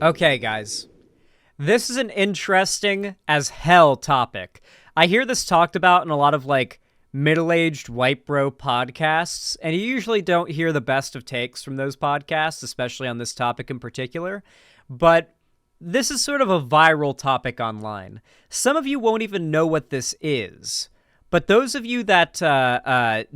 Okay, guys. This is an interesting as hell topic. I hear this talked about in a lot of like middle-aged white bro podcasts, and you usually don't hear the best of takes from those podcasts, especially on this topic in particular. But this is sort of a viral topic online. Some of you won't even know what this is, but those of you that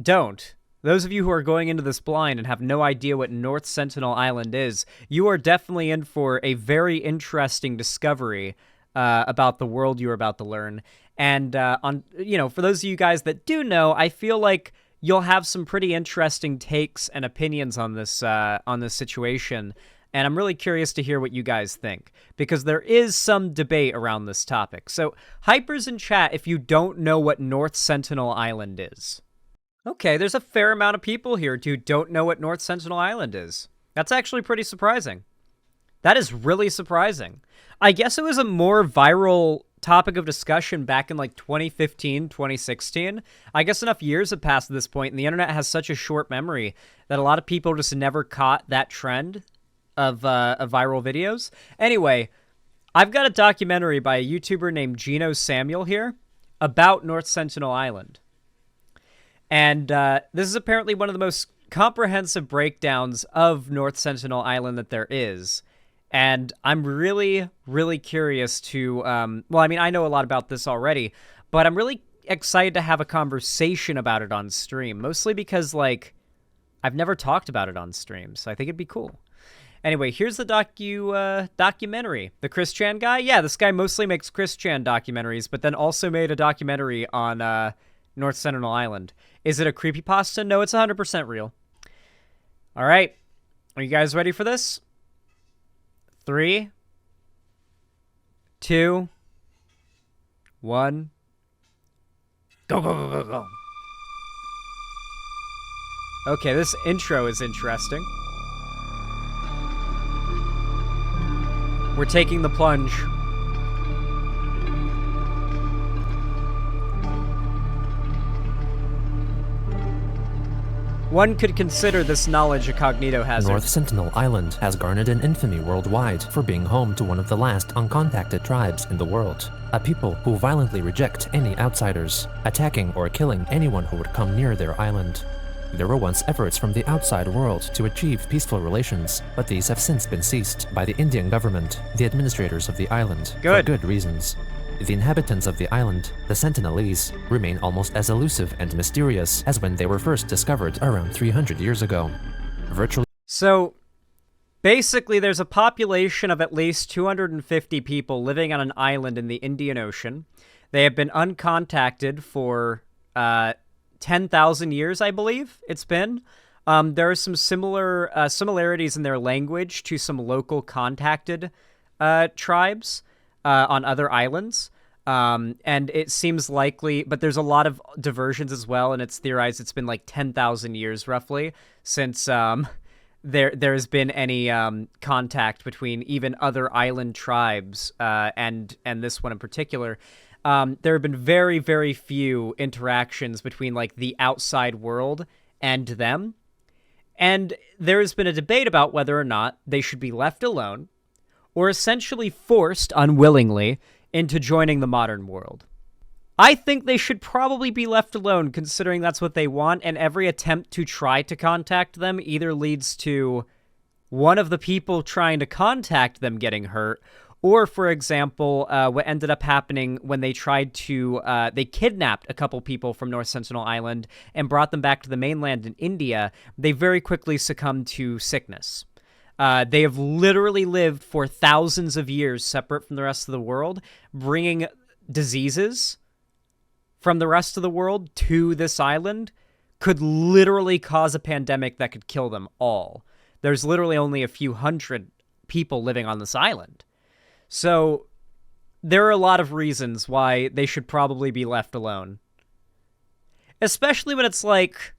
don't, those of you who are going into this blind and have no idea what North Sentinel Island is, you are definitely in for a very interesting discovery about the world you are about to learn. And for those of you guys that do know, I feel like you'll have some pretty interesting takes and opinions on this situation. And I'm really curious to hear what you guys think, because there is some debate around this topic. So, hypers in chat if you don't know what North Sentinel Island is. Okay, there's a fair amount of people here who don't know what North Sentinel Island is. That's actually pretty surprising. That is really surprising. I guess it was a more viral topic of discussion back in like 2015, 2016. I guess enough years have passed at this point, and the internet has such a short memory that a lot of people just never caught that trend of viral videos. Anyway, I've got a documentary by a YouTuber named Gino Samuel here about North Sentinel Island. And this is apparently one of the most comprehensive breakdowns of North Sentinel Island that there is. And I'm really, really curious to, I know a lot about this already, but I'm really excited to have a conversation about it on stream, mostly because, like, I've never talked about it on stream, so I think it'd be cool. Anyway, here's the documentary. The Chris Chan guy? Yeah, this guy mostly makes Chris Chan documentaries, but then also made a documentary on North Sentinel Island. Is it a creepypasta? No, it's 100% real. All right. Are you guys ready for this? 3, 2, 1. Go, go, go, go, go. Okay, this intro is interesting. We're taking the plunge. One could consider this knowledge a cognito hazard. North Sentinel Island has garnered an infamy worldwide for being home to one of the last uncontacted tribes in the world. A people who violently reject any outsiders, attacking or killing anyone who would come near their island. There were once efforts from the outside world to achieve peaceful relations, but these have since been ceased by the Indian government, the administrators of the island, for good reasons. The inhabitants of the island, the Sentinelese, remain almost as elusive and mysterious as when they were first discovered around 300 years ago. So, basically there's a population of at least 250 people living on an island in the Indian Ocean. They have been uncontacted for 10,000 years, I believe it's been. There are some similarities in their language to some local contacted tribes on other islands. And it seems likely, but there's a lot of diversions as well, and it's theorized it's been like 10,000 years roughly since there's been any contact between even other island tribes and this one in particular. There have been very, very few interactions between like the outside world and them. And there has been a debate about whether or not they should be left alone or essentially forced unwillingly into joining the modern world. I think they should probably be left alone, considering that's what they want, and every attempt to try to contact them either leads to one of the people trying to contact them getting hurt, or, for example, what ended up happening when they tried to, they kidnapped a couple people from North Sentinel Island and brought them back to the mainland in India. They very quickly succumbed to sickness. They have literally lived for thousands of years separate from the rest of the world, bringing diseases from the rest of the world to this island could literally cause a pandemic that could kill them all. There's literally only a few hundred people living on this island. So there are a lot of reasons why they should probably be left alone. Especially when it's like,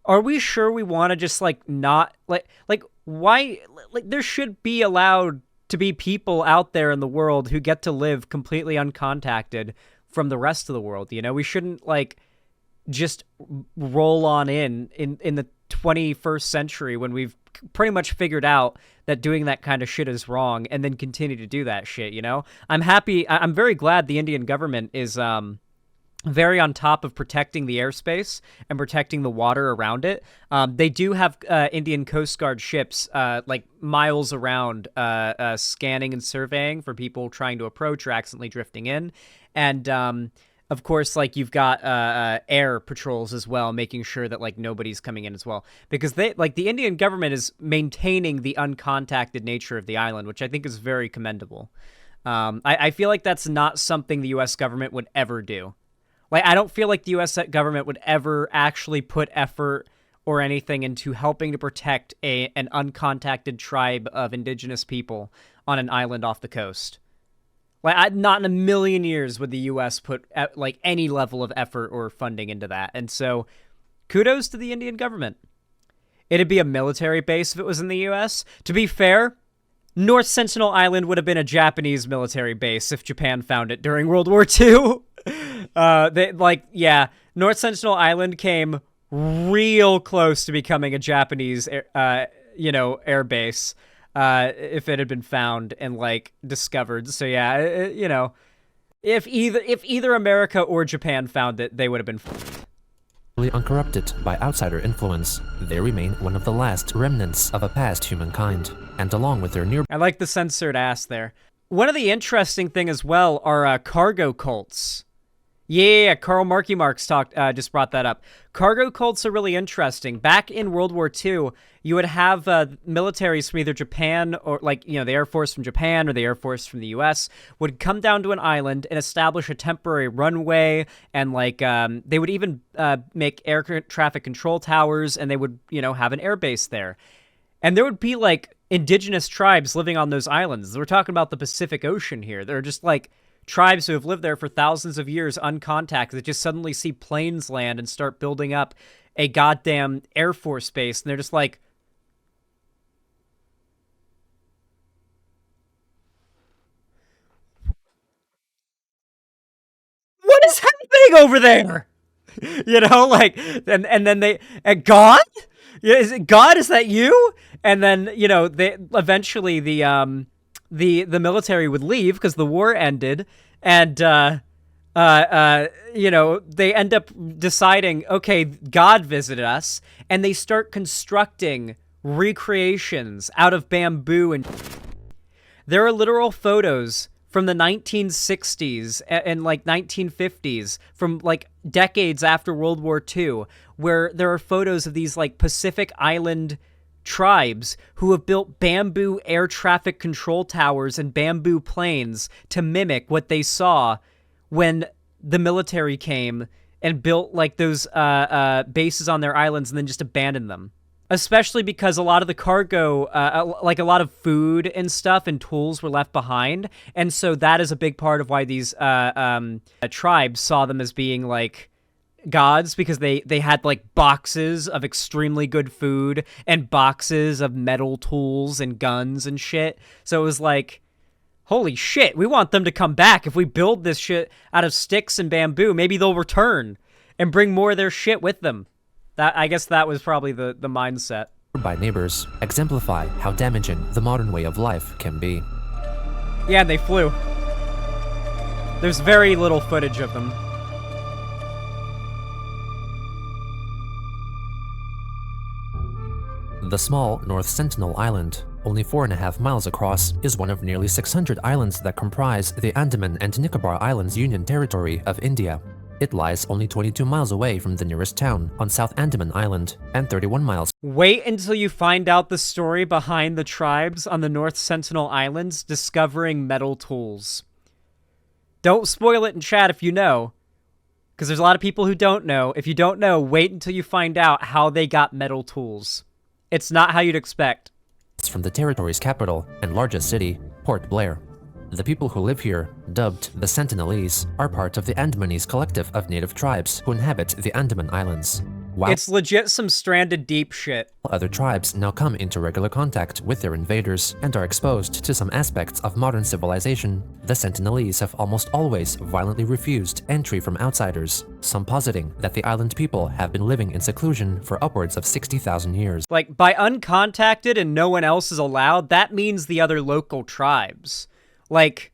are we sure we want to just like not like why, like, there should be allowed to be people out there in the world who get to live completely uncontacted from the rest of the world, you know? We shouldn't, like, just roll on in the 21st century when we've pretty much figured out that doing that kind of shit is wrong and then continue to do that shit, you know? I'm very glad the Indian government is very on top of protecting the airspace and protecting the water around it. They do have Indian Coast Guard ships like miles around scanning and surveying for people trying to approach or accidentally drifting in. And of course, like you've got air patrols as well, making sure that like nobody's coming in as well. Because the Indian government is maintaining the uncontacted nature of the island, which I think is very commendable. I feel like that's not something the U.S. government would ever do. Like, I don't feel like the U.S. government would ever actually put effort or anything into helping to protect an uncontacted tribe of indigenous people on an island off the coast. Like, not in a million years would the U.S. put like any level of effort or funding into that. And so, kudos to the Indian government. It'd be a military base if it was in the U.S. To be fair, North Sentinel Island would have been a Japanese military base if Japan found it during World War II. North Sentinel Island came real close to becoming a Japanese, air base, if it had been found and like discovered. So yeah, if either America or Japan found it, they would have been uncorrupted by outsider influence. They remain one of the last remnants of a past humankind, and along with their near— I like the censored ass there. One of the interesting thing as well are cargo cults. Yeah, Carl Marky Marks just brought that up. Cargo cults are really interesting. Back in World War II, you would have militaries from either Japan or, the Air Force from Japan or the Air Force from the U.S. would come down to an island and establish a temporary runway, and, they would even make air traffic control towers, and they would, have an air base there. And there would be, indigenous tribes living on those islands. We're talking about the Pacific Ocean here. They're just, tribes who have lived there for thousands of years uncontacted that just suddenly see planes land and start building up a goddamn Air Force base. And they're just like, what is happening over there? And then God? Yeah, is it God? Is that you? And then, they eventually the military would leave because the war ended, and they end up deciding, okay, God visited us, and they start constructing recreations out of bamboo. And there are literal photos from the 1960s and 1950s, from decades after World War II, where there are photos of these Pacific Island tribes who have built bamboo air traffic control towers and bamboo planes to mimic what they saw when the military came and built those bases on their islands and then just abandoned them. Especially because a lot of the cargo, a lot of food and stuff and tools were left behind. And so that is a big part of why these tribes saw them as being gods, because they had boxes of extremely good food and boxes of metal tools and guns and shit. So it was holy shit, we want them to come back. If we build this shit out of sticks and bamboo, maybe they'll return and bring more of their shit with them. I guess that was probably the mindset. By neighbors exemplify how damaging the modern way of life can be. Yeah, and they flew. There's very little footage of them. The small North Sentinel Island, only 4.5 miles across, is one of nearly 600 islands that comprise the Andaman and Nicobar Islands Union Territory of India. It lies only 22 miles away from the nearest town on South Andaman Island and 31 miles. Wait until you find out the story behind the tribes on the North Sentinel Islands discovering metal tools. Don't spoil it in chat if you know, because there's a lot of people who don't know. If you don't know, wait until you find out how they got metal tools. It's not how you'd expect. It's from the territory's capital and largest city, Port Blair. The people who live here, dubbed the Sentinelese, are part of the Andamanese collective of native tribes who inhabit the Andaman Islands. While It's legit some Stranded Deep shit. other tribes now come into regular contact with their invaders and are exposed to some aspects of modern civilization, the Sentinelese have almost always violently refused entry from outsiders, some positing that the island people have been living in seclusion for upwards of 60,000 years. Like, by uncontacted and no one else is allowed, that means the other local tribes. Like,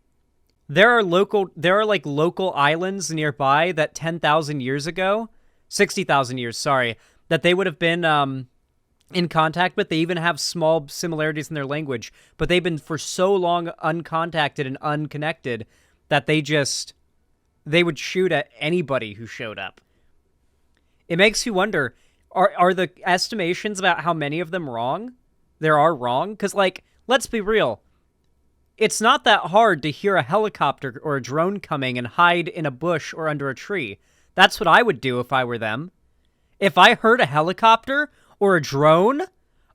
there are like local islands nearby that 10,000 years ago, 60,000 years, sorry, that they would have been in contact with. They even have small similarities in their language, but they've been for so long uncontacted and unconnected that they would shoot at anybody who showed up. It makes you wonder, are the estimations about how many of them wrong? There are wrong? Because, like, let's be real. It's not that hard to hear a helicopter or a drone coming and hide in a bush or under a tree. That's what I would do if I were them. If I heard a helicopter or a drone,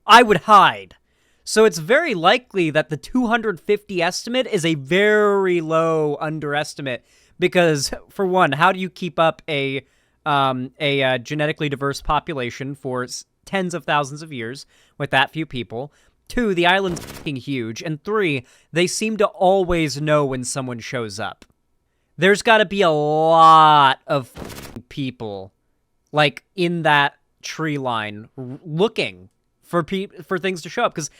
I would hide. So it's very likely that the 250 estimate is a very low underestimate because, for one, how do you keep up a genetically diverse population for tens of thousands of years with that few people? 2, the island's fucking huge. And 3, they seem to always know when someone shows up. There's got to be a lot of people, like, in that tree line looking for things to show up. Because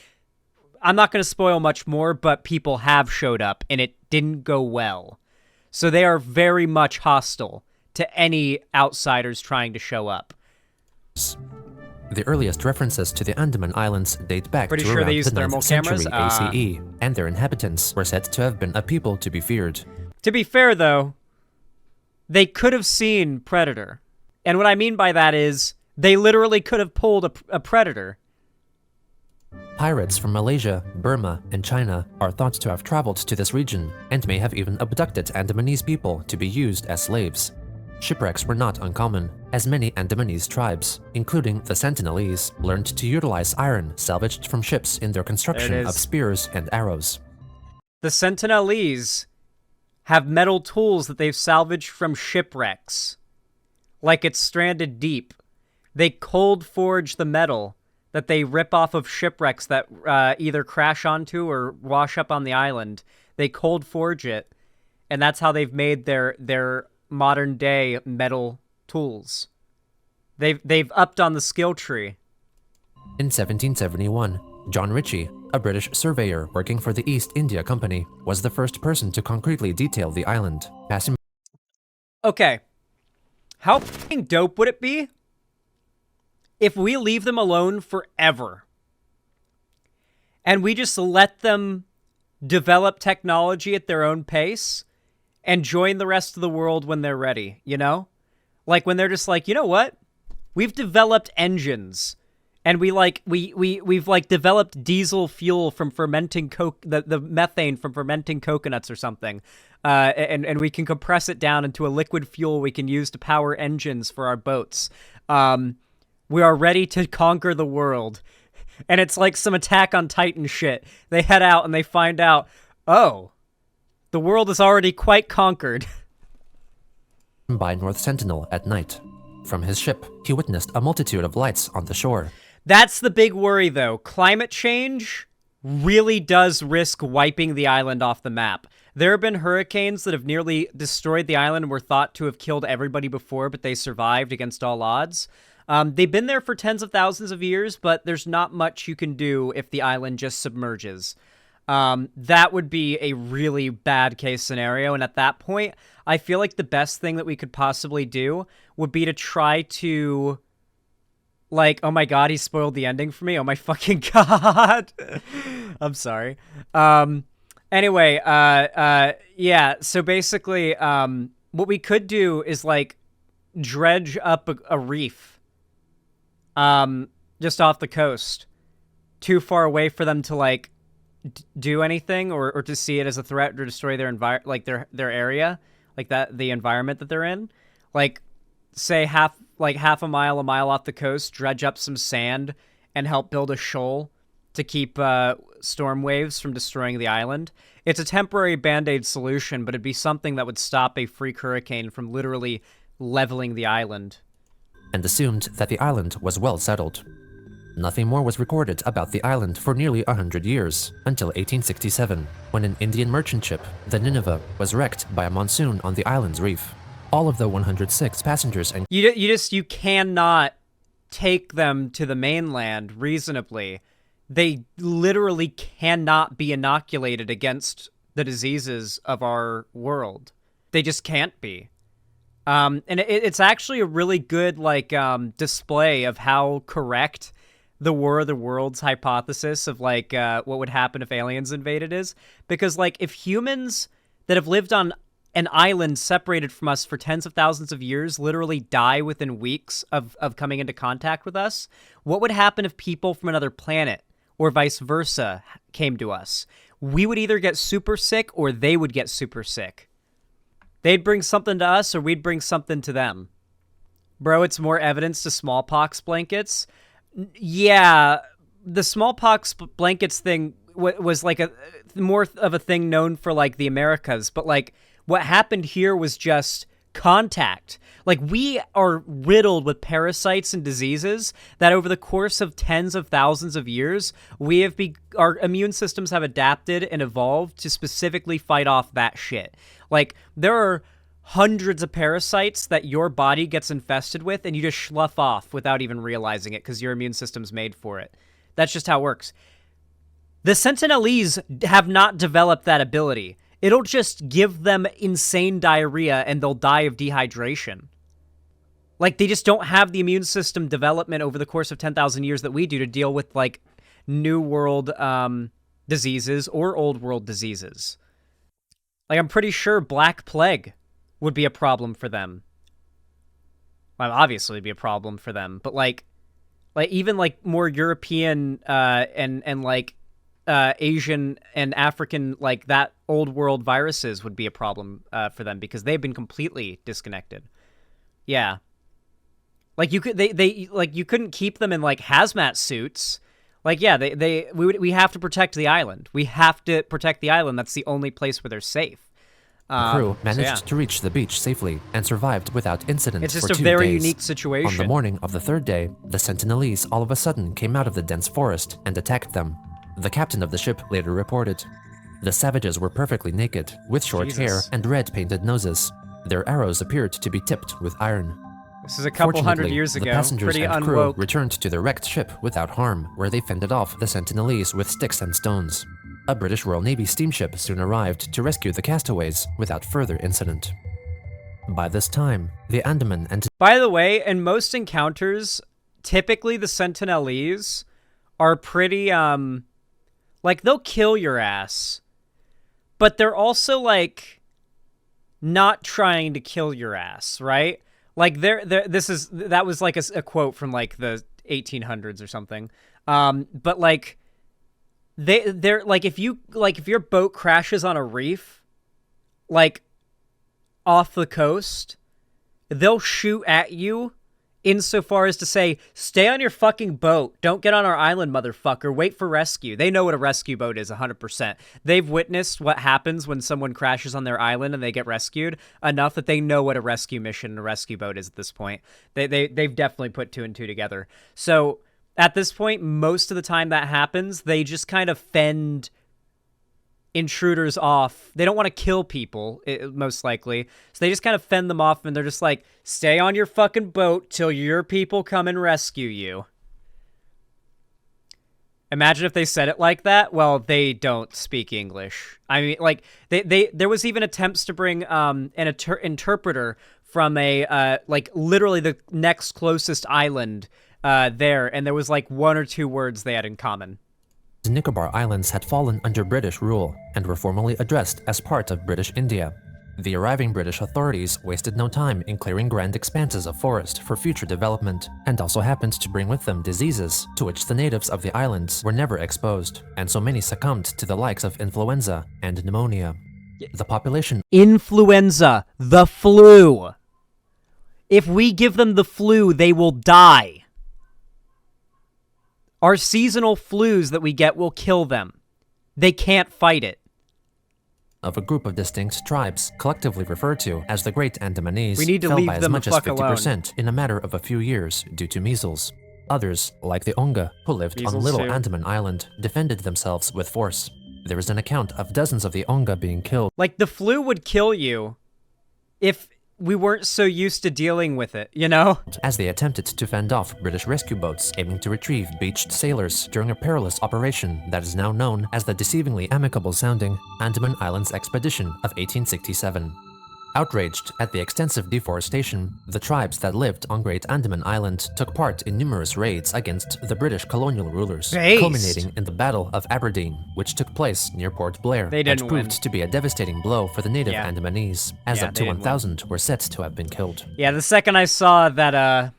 I'm not going to spoil much more, but people have showed up, and it didn't go well. So they are very much hostile to any outsiders trying to show up. The earliest references to the Andaman Islands date back Pretty to sure around they used the thermal 9th century cameras? ACE, and their inhabitants were said to have been a people to be feared. To be fair, though, they could have seen Predator. And what I mean by that is, they literally could have pulled a Predator. Pirates from Malaysia, Burma, and China are thought to have traveled to this region and may have even abducted Andamanese people to be used as slaves. Shipwrecks were not uncommon, as many Andamanese tribes, including the Sentinelese, learned to utilize iron salvaged from ships in their construction of spears and arrows. The Sentinelese have metal tools that they've salvaged from shipwrecks. Like it's Stranded Deep. They cold forge the metal that they rip off of shipwrecks that either crash onto or wash up on the island. They cold forge it, and that's how they've made their modern day metal tools. They've upped on the skill tree. In 1771, John Ritchie, a British surveyor working for the East India Company, was the first person to concretely detail the island, passing. Okay. How fucking dope would it be if we leave them alone forever and we just let them develop technology at their own pace and join the rest of the world when they're ready, you know? Like when they're just like, you know what? We've developed engines and we've developed diesel fuel from fermenting the methane from fermenting coconuts or something. And we can compress it down into a liquid fuel we can use to power engines for our boats. We are ready to conquer the world. And it's like some Attack on Titan shit. They head out and they find out, oh, the world is already quite conquered. By North Sentinel at night. From his ship, he witnessed a multitude of lights on the shore. That's the big worry, though. Climate change really does risk wiping the island off the map. There have been hurricanes that have nearly destroyed the island and were thought to have killed everybody before, but they survived against all odds. They've been there for tens of thousands of years, but there's not much you can do if the island just submerges. That would be a really bad case scenario, and at that point, I feel like the best thing that we could possibly do would be to try to, like, oh my god, he spoiled the ending for me, oh my fucking god. I'm sorry. Anyway, yeah, so basically, what we could do is, like, dredge up a reef, just off the coast, too far away for them to, like, do anything or to see it as a threat or destroy their their area, like the environment that they're in. Like, say half a mile off the coast, dredge up some sand and help build a shoal to keep storm waves from destroying the island. It's a temporary band-aid solution, but it'd be something that would stop a freak hurricane from literally leveling the island. and assumed that the island was well settled. Nothing more was recorded about the island for nearly 100 years, until 1867, when an Indian merchant ship, the Nineveh, was wrecked by a monsoon on the island's reef. All of the 106 passengers and You cannot take them to the mainland reasonably. They literally cannot be inoculated against the diseases of our world. They just can't be. And it's actually a really good display of how correct the War of the Worlds hypothesis of what would happen if aliens invaded is, because if humans that have lived on an island separated from us for tens of thousands of years literally die within weeks of coming into contact with us, what would happen if people from another planet or vice versa came to us? We would either get super sick or they would get super sick. They'd bring something to us or we'd bring something to them. Bro, it's more evidence to smallpox blankets. Yeah, the smallpox blankets thing was a more of a thing known for the Americas, but what happened here was just contact. We are riddled with parasites and diseases that over the course of tens of thousands of years, our immune systems have adapted and evolved to specifically fight off that shit. There are hundreds of parasites that your body gets infested with and you just slough off without even realizing it because your immune system's made for it. That's just how it works. The Sentinelese have not developed that ability. It'll just give them insane diarrhea and they'll die of dehydration. They just don't have the immune system development over the course of 10,000 years that we do to deal with new world diseases or old world diseases. I'm pretty sure Black Plague would be a problem for them. Well, obviously it'd be a problem for them, but even more European and Asian and African that old world viruses would be a problem for them because they've been completely disconnected. Yeah, you couldn't keep them in hazmat suits. We have to protect the island. We have to protect the island. That's the only place where they're safe. The crew managed to reach the beach safely and survived without incident for 2 days. It's just a very unique situation. On the morning of the third day, the Sentinelese all of a sudden came out of the dense forest and attacked them. The captain of the ship later reported. The savages were perfectly naked, with short hair and red-painted noses. Their arrows appeared to be tipped with iron. This is a couple hundred years ago. The passengers Pretty and crew unwoke. returned to the wrecked ship without harm, where they fended off the Sentinelese with sticks and stones. A British Royal Navy steamship soon arrived to rescue the castaways without further incident. By this time, the Andaman and... By the way, in most encounters, typically the Sentinelese are pretty, they'll kill your ass, but they're also, not trying to kill your ass, right? That was, a quote from, the 1800s or something. But, they're if your boat crashes on a reef, off the coast, they'll shoot at you insofar as to say, stay on your fucking boat. Don't get on our island, motherfucker. Wait for rescue. They know what a rescue boat is 100%. They've witnessed what happens when someone crashes on their island and they get rescued enough that they know what a rescue mission and a rescue boat is at this point. They've definitely put 2 and 2 together. So at this point, most of the time that happens, they just kind of fend intruders off. They don't want to kill people, most likely. So they just kind of fend them off, and they're just stay on your fucking boat till your people come and rescue you. Imagine if they said it like that. Well, they don't speak English. I mean, there was even attempts to bring an interpreter from a, literally the next closest island there, and there was 1 or 2 words they had in common. The Nicobar Islands had fallen under British rule and were formally addressed as part of British India. The arriving British authorities wasted no time in clearing grand expanses of forest for future development, and also happened to bring with them diseases to which the natives of the islands were never exposed, and so many succumbed to the likes of influenza and pneumonia. The population... Influenza, the flu. If we give them the flu, they will die. Our seasonal flus that we get will kill them. They can't fight it. of a group of distinct tribes, collectively referred to as the Great Andamanese, We need to fell leave by as them the much as fuck 50% in a matter of a few years due to measles. Others, like the Onga, who lived on Measles Little too. Andaman Island, defended themselves with force. There is an account of dozens of the Onga being killed. Like, the flu would kill you if we weren't so used to dealing with it, you know? As they attempted to fend off British rescue boats aiming to retrieve beached sailors during a perilous operation that is now known as the deceivingly amicable-sounding Andaman Islands Expedition of 1867. Outraged at the extensive deforestation, the tribes that lived on Great Andaman Island took part in numerous raids against the British colonial rulers, Based. culminating in the Battle of Aberdeen, which took place near Port Blair They didn't and proved win. to be a devastating blow for the native Yeah. Andamanese, as Yeah, up they to didn't win. 1,000 were said to have been killed. Yeah, the second I saw that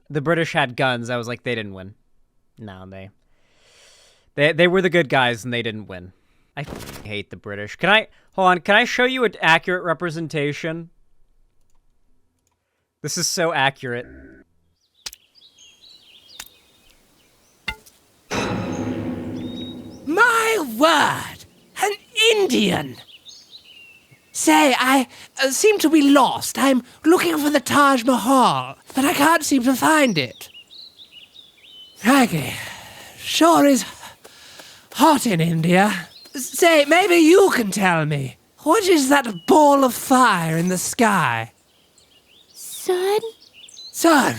the British had guns, I was like, they didn't win. No, they were the good guys and they didn't win. I hate the British. Can I show you an accurate representation? This is so accurate. My word! An Indian! Say, I seem to be lost. I'm looking for the Taj Mahal, but I can't seem to find it. Crikey, sure is hot in India. Say, maybe you can tell me. What is that ball of fire in the sky? Sun? Sun.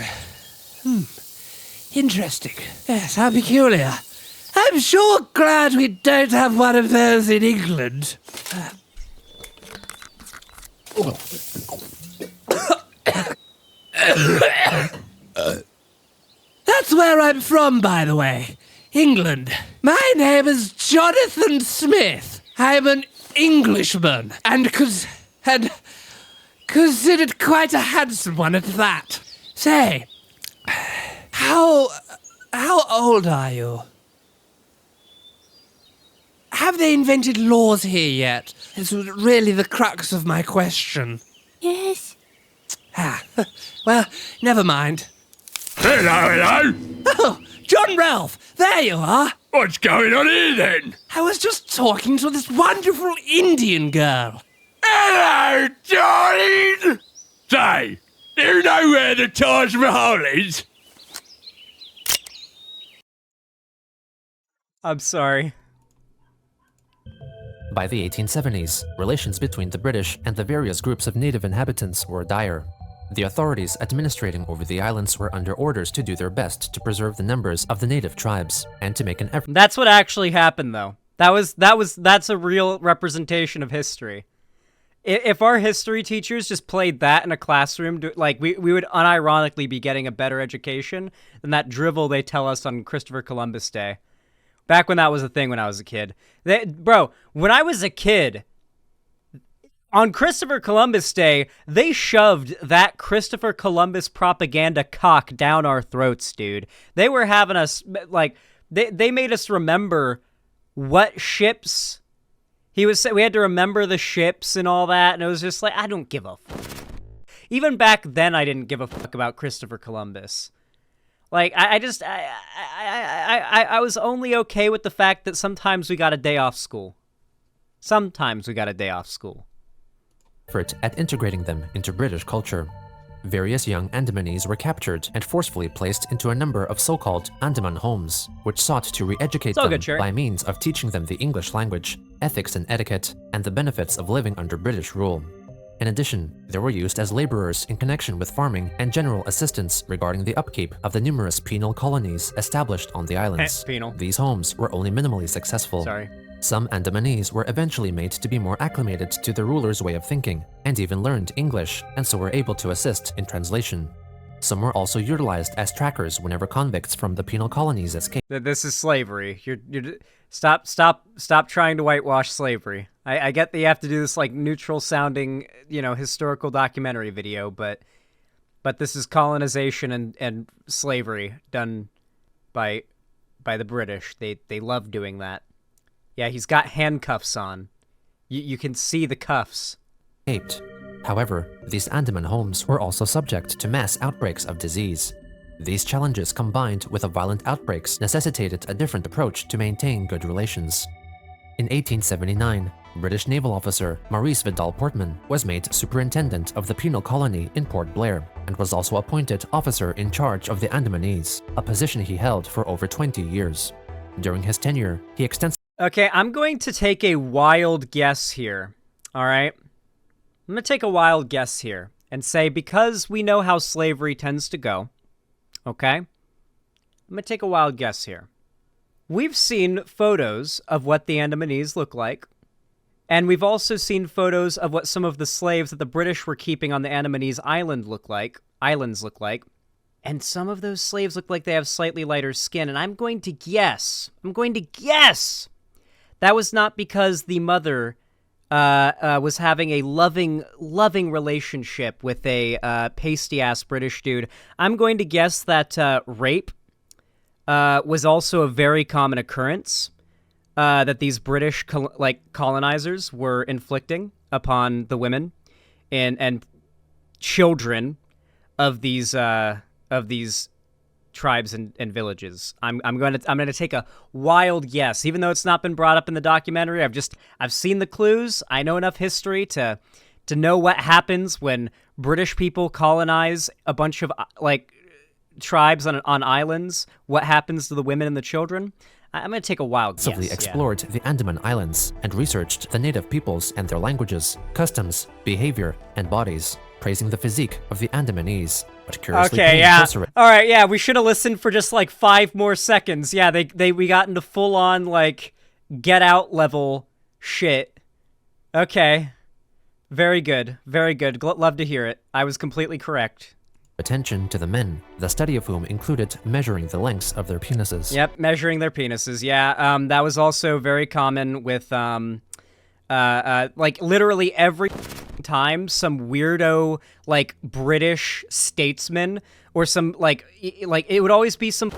Interesting. Yes, how peculiar. I'm sure glad we don't have one of those in England. That's where I'm from, by the way. England. My name is Jonathan Smith. I'm an Englishman, and considered quite a handsome one at that. Say, how old are you? Have they invented laws here yet? This was really the crux of my question. Yes. Ah, well, never mind. Hello. Oh, John Ralph, there you are. What's going on here then? I was just talking to this wonderful Indian girl. Hello, darling! Say, do you know where the Taj Mahal is? I'm sorry. By the 1870s, relations between the British and the various groups of native inhabitants were dire. The authorities administrating over the islands were under orders to do their best to preserve the numbers of the native tribes and to make an effort. That's what actually happened, though. That's a real representation of history. If our history teachers just played that in a classroom, like we would unironically be getting a better education than that drivel they tell us on Christopher Columbus Day. Back when that was a thing when I was a kid. Bro, when I was a kid, on Christopher Columbus Day, they shoved that Christopher Columbus propaganda cock down our throats, dude. They were having us, like, they made us remember what ships we had to remember the ships and all that, and it was just like, I don't give a fuck. Even back then, I didn't give a fuck about Christopher Columbus. Like, I was only okay with the fact that sometimes we got a day off school. Sometimes we got a day off school. Effort at integrating them into British culture. Various young Andamanese were captured and forcefully placed into a number of so-called Andaman homes, which sought to re-educate all them good, Cherry. by means of teaching them the English language, ethics and etiquette, and the benefits of living under British rule. In addition, they were used as laborers in connection with farming and general assistance regarding the upkeep of the numerous penal colonies established on the islands. Penal. These homes were only minimally successful. Sorry. Some Andamanese were eventually made to be more acclimated to the ruler's way of thinking, and even learned English, and so were able to assist in translation. Some were also utilized as trackers whenever convicts from the penal colonies escaped. This is slavery. Stop trying to whitewash slavery. I get that you have to do this like neutral sounding, historical documentary video, but this is colonization and slavery done by the British. They love doing that. Yeah, he's got handcuffs on. You can see the cuffs. However, these Andaman homes were also subject to mass outbreaks of disease. These challenges combined with the violent outbreaks necessitated a different approach to maintain good relations. In 1879, British naval officer Maurice Vidal Portman was made superintendent of the penal colony in Port Blair and was also appointed officer in charge of the Andamanese, a position he held for over 20 years. During his tenure, he extensively Okay, I'm going to take a wild guess here, all right? I'm going to take a wild guess here and say, because we know how slavery tends to go, okay? I'm going to take a wild guess here. We've seen photos of what the Andamanese look like, and we've also seen photos of what some of the slaves that the British were keeping on the Andamanese islands look like, and some of those slaves look like they have slightly lighter skin, and I'm going to guess that was not because the mother was having a loving relationship with a pasty-ass British dude. I'm going to guess that rape was also a very common occurrence that these British colonizers were inflicting upon the women and children of these tribes and villages. I'm gonna take a wild guess, even though it's not been brought up in the documentary. I've seen the clues. I know enough history to know what happens when British people colonize a bunch of tribes on islands. What happens to the women and the children? I'm gonna take a wild guess. explored the Andaman Islands and researched the native peoples and their languages, customs, behavior, and bodies, praising the physique of the Andamanese. But curiously, okay, yeah. All right, yeah. We should have listened for just 5 more seconds. Yeah, we got into full on Get Out level shit. Okay, very good, very good. Love to hear it. I was completely correct. Attention to the men, the study of whom included measuring the lengths of their penises. Yep, measuring their penises. Yeah, that was also very common with literally every time some weirdo British statesman or some it would always be some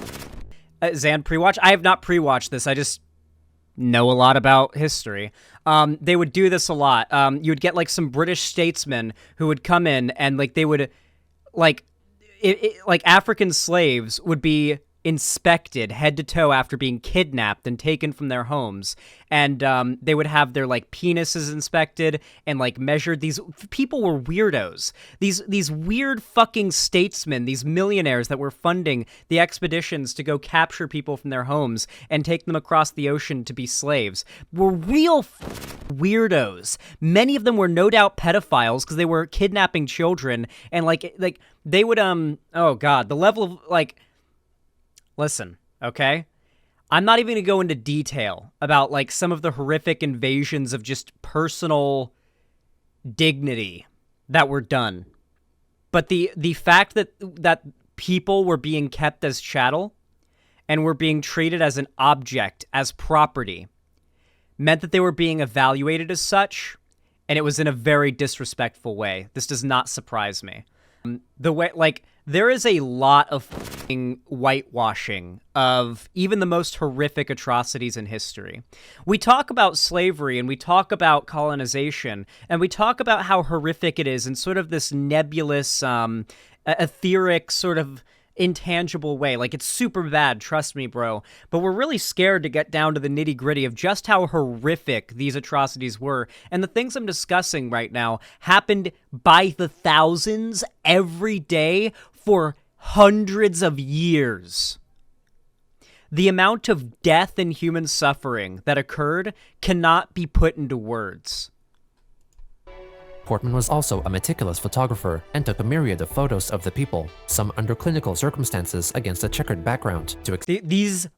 Zan pre-watch. I have not pre-watched this. I just know a lot about history. They would do this a lot. You would get some British statesman who would come in and they would African slaves would be inspected head to toe after being kidnapped and taken from their homes, and they would have their penises inspected and measured. These people were weirdos. These weird fucking statesmen, these millionaires that were funding the expeditions to go capture people from their homes and take them across the ocean to be slaves, were real weirdos. Many of them were no doubt pedophiles because they were kidnapping children, and they would oh god, the level of listen, okay? I'm not even going to go into detail about some of the horrific invasions of just personal dignity that were done. But the fact that people were being kept as chattel and were being treated as an object, as property, meant that they were being evaluated as such, and it was in a very disrespectful way. This does not surprise me. The way, there is a lot of whitewashing of even the most horrific atrocities in history. We talk about slavery and we talk about colonization and we talk about how horrific it is in sort of this nebulous, etheric sort of intangible way. It's super bad, trust me, bro. But we're really scared to get down to the nitty-gritty of just how horrific these atrocities were. And the things I'm discussing right now happened by the thousands every day for hundreds of years. The amount of death and human suffering that occurred cannot be put into words. Portman was also a meticulous photographer and took a myriad of photos of the people, some under clinical circumstances against a checkered background to these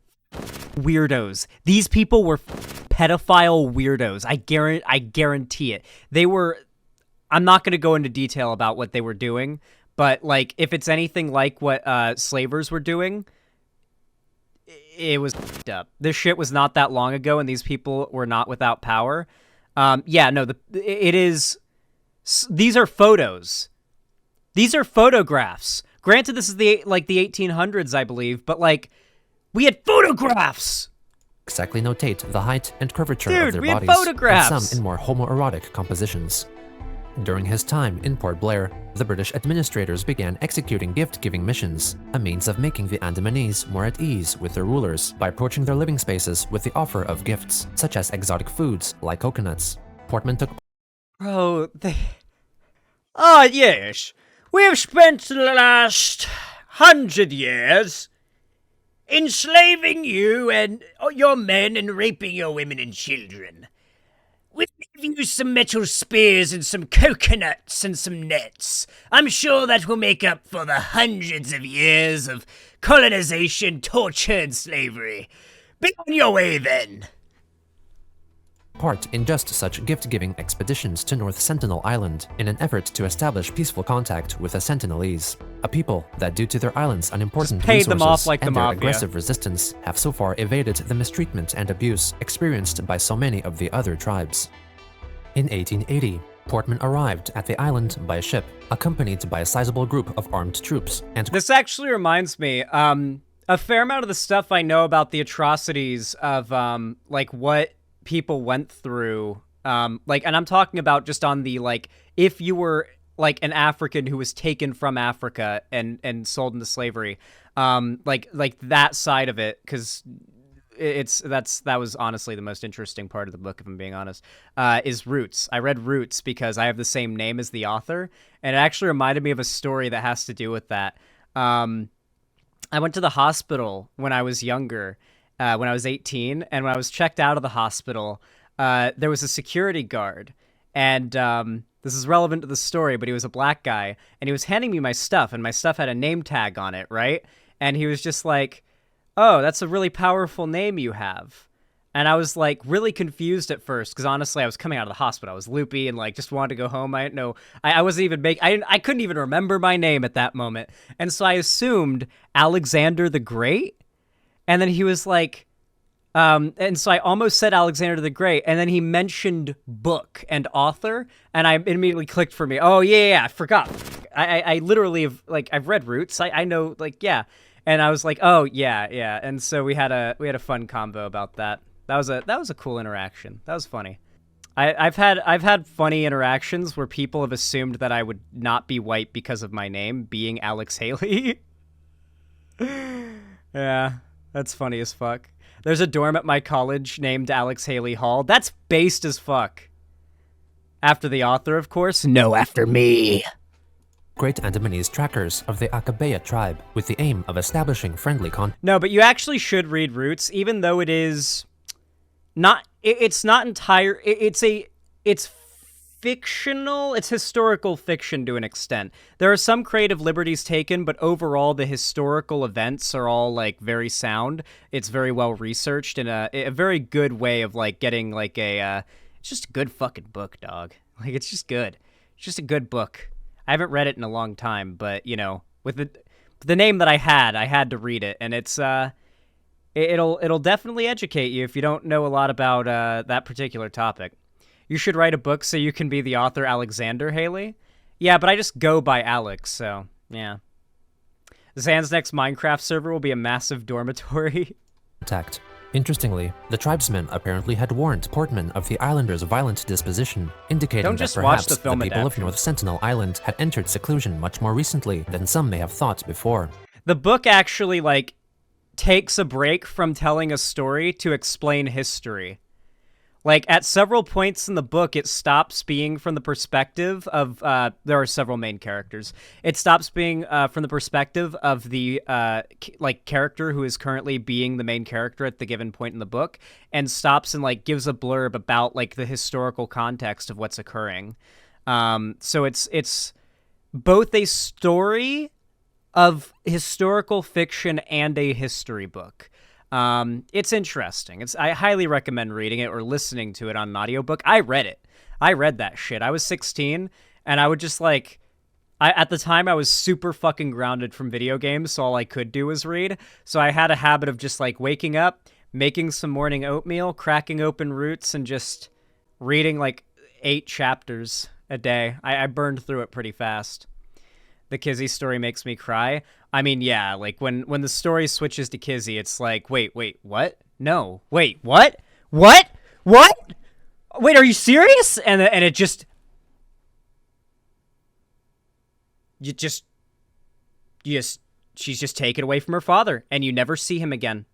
weirdos. These people were pedophile weirdos. I guarantee it. They were... I'm not going to go into detail about what they were doing, but if it's anything like what slavers were doing, it was f***ed up. This shit was not that long ago, and these people were not without power. It is... These are photos. These are photographs. Granted, this is the 1800s, I believe, but we had photographs. Exactly notate the height and curvature of their we had bodies, photographs. and some in more homoerotic compositions. During his time in Port Blair, the British administrators began executing gift-giving missions, a means of making the Andamanese more at ease with their rulers by approaching their living spaces with the offer of gifts, such as exotic foods like coconuts. Portman took Bro, they... Ah, yes. We have spent the last 100 years enslaving you and your men and raping your women and children. We'll give you some metal spears and some coconuts and some nets. I'm sure that will make up for the hundreds of years of colonization, torture, and slavery. Be on your way then. part in just such gift-giving expeditions to North Sentinel Island in an effort to establish peaceful contact with the Sentinelese, a people that, due to their island's unimportant Just paid resources them off like and the their mafia. aggressive resistance, have so far evaded the mistreatment and abuse experienced by so many of the other tribes. In 1880, Portman arrived at the island by ship, accompanied by a sizable group of armed troops, and This actually reminds me, a fair amount of the stuff I know about the atrocities of, like, what people went through, like, and I'm talking about just on the, like, if you were, like, an African who was taken from Africa and sold into slavery, like that side of it, because that was honestly the most interesting part of the book, if I'm being honest, is Roots. I read Roots because I have the same name as the author, and it actually reminded me of a story that has to do with that. I went to the hospital when I was younger, when I was 18, and when I was checked out of the hospital, there was a security guard, and this is relevant to the story, but he was a black guy, and he was handing me my stuff, and my stuff had a name tag on it, right? And he was just like, "Oh, that's a really powerful name you have." And I was, like, really confused at first, because honestly, I was coming out of the hospital. I was loopy and, like, just wanted to go home. I didn't know. I wasn't even I couldn't even remember my name at that moment. And so I assumed Alexander the Great. And then he was like, and so I almost said Alexander the Great. And then he mentioned book and author. And I immediately clicked for me. Oh, yeah, I forgot. I literally have, like, I've read Roots. I know, like, yeah. And I was like, oh, yeah. And so we had a fun combo about that. That was a cool interaction. That was funny. I've had funny interactions where people have assumed that I would not be white because of my name being Alex Haley. Yeah, that's funny as fuck. There's a dorm at my college named Alex Haley Hall. That's based as fuck. After the author, of course. No, after me. Great Andamanese trackers of the Akabea tribe with the aim of establishing friendly contact. No, but you actually should read Roots, even though it is not. It's not entire. It's fictional. It's historical fiction to an extent. There are some creative liberties taken, but overall the historical events are all like very sound. It's very well researched in a very good way of like getting like a. It's just a good fucking book, dog. Like it's just good. It's just a good book. I haven't read it in a long time, but you know, with the name that I had to read it, and it's it'll definitely educate you if you don't know a lot about that particular topic. You should write a book so you can be the author Alexander Haley. Yeah, but I just go by Alex, so yeah. Zan's next Minecraft server will be a massive dormitory. Interestingly, the tribesmen apparently had warned Portman of the islanders' violent disposition, indicating Don't that just perhaps watch the film people of adaptation. North Sentinel Island had entered seclusion much more recently than some may have thought before. The book actually like takes a break from telling a story to explain history. Like, at several points in the book, it stops being from the perspective of, there are several main characters. It stops being from the perspective of the, character who is currently being the main character at the given point in the book, and stops and, like, gives a blurb about, like, the historical context of what's occurring. So it's both a story of historical fiction and a history book. It's interesting. I highly recommend reading it or listening to it on an audiobook. I read it. I read that shit. I was 16 and I would just like, at the time I was super fucking grounded from video games. So all I could do was read. So I had a habit of just like waking up, making some morning oatmeal, cracking open Roots and just reading like 8 chapters a day. I burned through it pretty fast. The Kizzy story makes me cry. I mean, yeah, like when the story switches to Kizzy, it's like, wait, what? No, wait, what? What? Wait, are you serious? And it just, she's just taken away from her father, and you never see him again.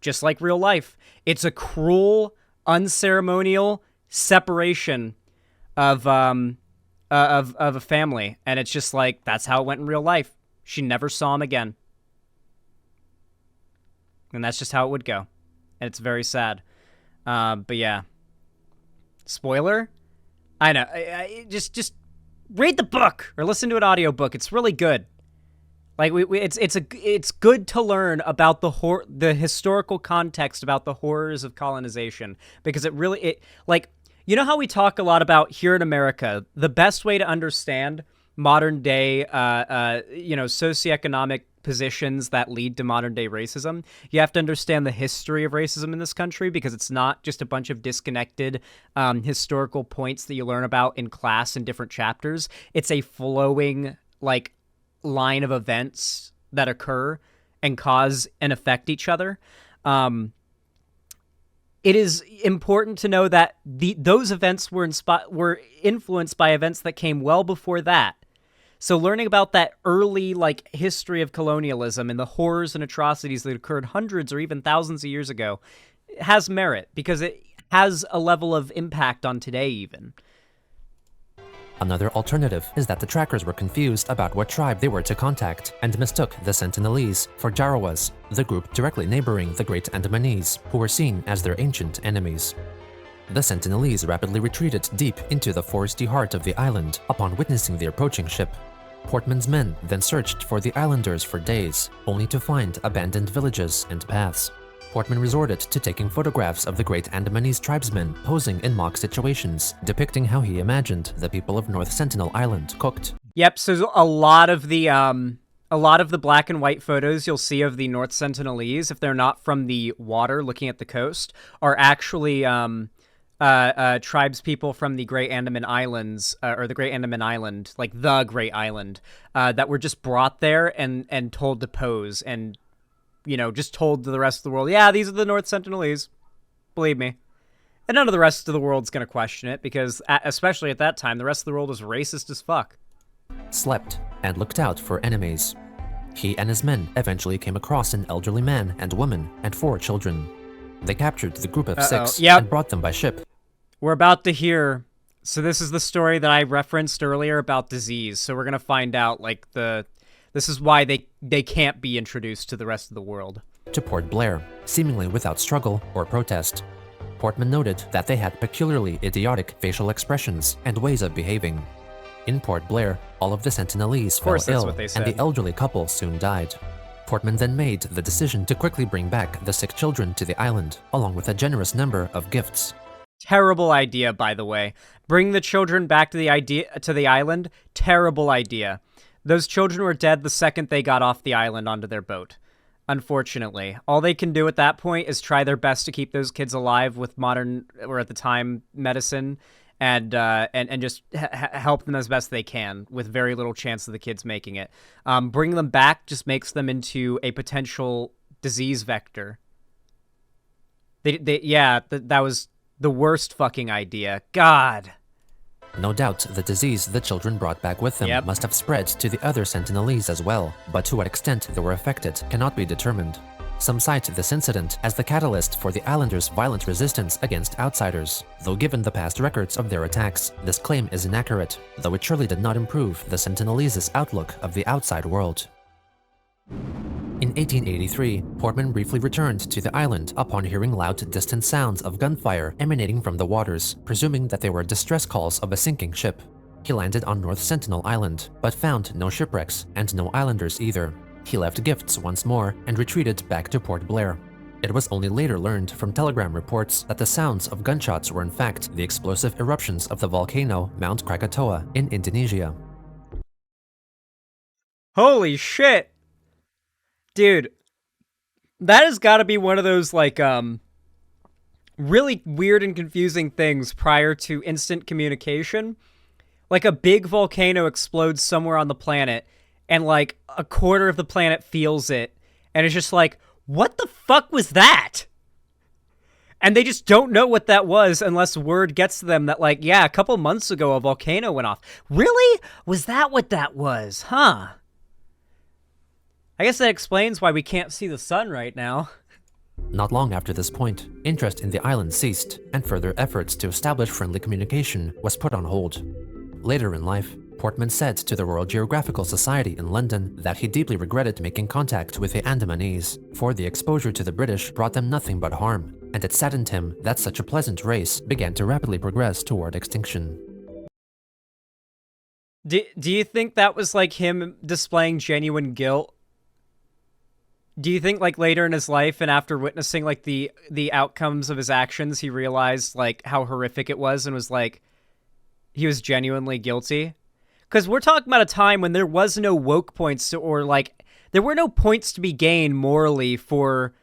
Just like real life. It's a cruel, unceremonial, separation of a family, and it's just like that's how it went in real life. She never saw him again, and that's just how it would go, and it's very sad. But yeah, spoiler. I know. Just read the book or listen to an audiobook. It's really good. Like it's good to learn about the historical context about the horrors of colonization, because you know how we talk a lot about here in America, the best way to understand modern day socioeconomic positions that lead to modern day racism, you have to understand the history of racism in this country, because it's not just a bunch of disconnected historical points that you learn about in class in different chapters. It's a flowing line of events that occur and cause and affect each other. It is important to know that those events were influenced by events that came well before that. So learning about that early history of colonialism and the horrors and atrocities that occurred hundreds or even thousands of years ago has merit, because it has a level of impact on today even. Another alternative is that the trackers were confused about what tribe they were to contact and mistook the Sentinelese for Jarawas, the group directly neighboring the Great Andamanese, who were seen as their ancient enemies. The Sentinelese rapidly retreated deep into the foresty heart of the island upon witnessing the approaching ship. Portman's men then searched for the islanders for days, only to find abandoned villages and paths. Portman resorted to taking photographs of the Great Andamanese tribesmen posing in mock situations, depicting how he imagined the people of North Sentinel Island cooked. Yep, so a lot of the black and white photos you'll see of the North Sentinelese, if they're not from the water looking at the coast, are actually tribes people from the Great Andaman Islands, or the Great Andaman Island, like the Great Island, that were just brought there and told to pose, and just told to the rest of the world, yeah, these are the North Sentinelese, believe me. And none of the rest of the world's going to question it, because especially at that time, the rest of the world was racist as fuck. Slept and looked out for enemies. He and his men eventually came across an elderly man and woman and 4 children. They captured the group of 6 and brought them by ship. We're about to hear, so this is the story that I referenced earlier about disease, so we're going to find out, this is why they can't be introduced to the rest of the world. To Port Blair, seemingly without struggle or protest. Portman noted that they had peculiarly idiotic facial expressions and ways of behaving. In Port Blair, all of the Sentinelese fell ill, and the elderly couple soon died. Portman then made the decision to quickly bring back the sick children to the island, along with a generous number of gifts. Terrible idea, by the way. Bring the children back to the island? Terrible idea. Those children were dead the second they got off the island onto their boat. Unfortunately, all they can do at that point is try their best to keep those kids alive with modern, or at the time, medicine, and just help them as best they can, with very little chance of the kids making it. Bringing them back just makes them into a potential disease vector. That was the worst fucking idea. God. No doubt the disease the children brought back with them must have spread to the other Sentinelese as well, but to what extent they were affected cannot be determined. Some cite this incident as the catalyst for the islanders' violent resistance against outsiders, though given the past records of their attacks, this claim is inaccurate, though it surely did not improve the Sentinelese's outlook of the outside world. In 1883, Portman briefly returned to the island upon hearing loud distant sounds of gunfire emanating from the waters, presuming that they were distress calls of a sinking ship. He landed on North Sentinel Island, but found no shipwrecks and no islanders either. He left gifts once more and retreated back to Port Blair. It was only later learned from telegram reports that the sounds of gunshots were in fact the explosive eruptions of the volcano Mount Krakatoa in Indonesia. Holy shit! Dude, that has got to be one of those, really weird and confusing things prior to instant communication. Like, a big volcano explodes somewhere on the planet, and, a quarter of the planet feels it, and it's just like, what the fuck was that? And they just don't know what that was unless word gets to them that, a couple months ago a volcano went off. Really? Was that what that was? Huh. I guess that explains why we can't see the sun right now. Not long after this point, interest in the island ceased, and further efforts to establish friendly communication was put on hold. Later in life, Portman said to the Royal Geographical Society in London that he deeply regretted making contact with the Andamanese, for the exposure to the British brought them nothing but harm, and it saddened him that such a pleasant race began to rapidly progress toward extinction. Do you think that was like him displaying genuine guilt? Do you think like later in his life and after witnessing like the outcomes of his actions, he realized like how horrific it was and was like, he was genuinely guilty? Because we're talking about a time when there was no woke points to, or like there were no points to be gained morally for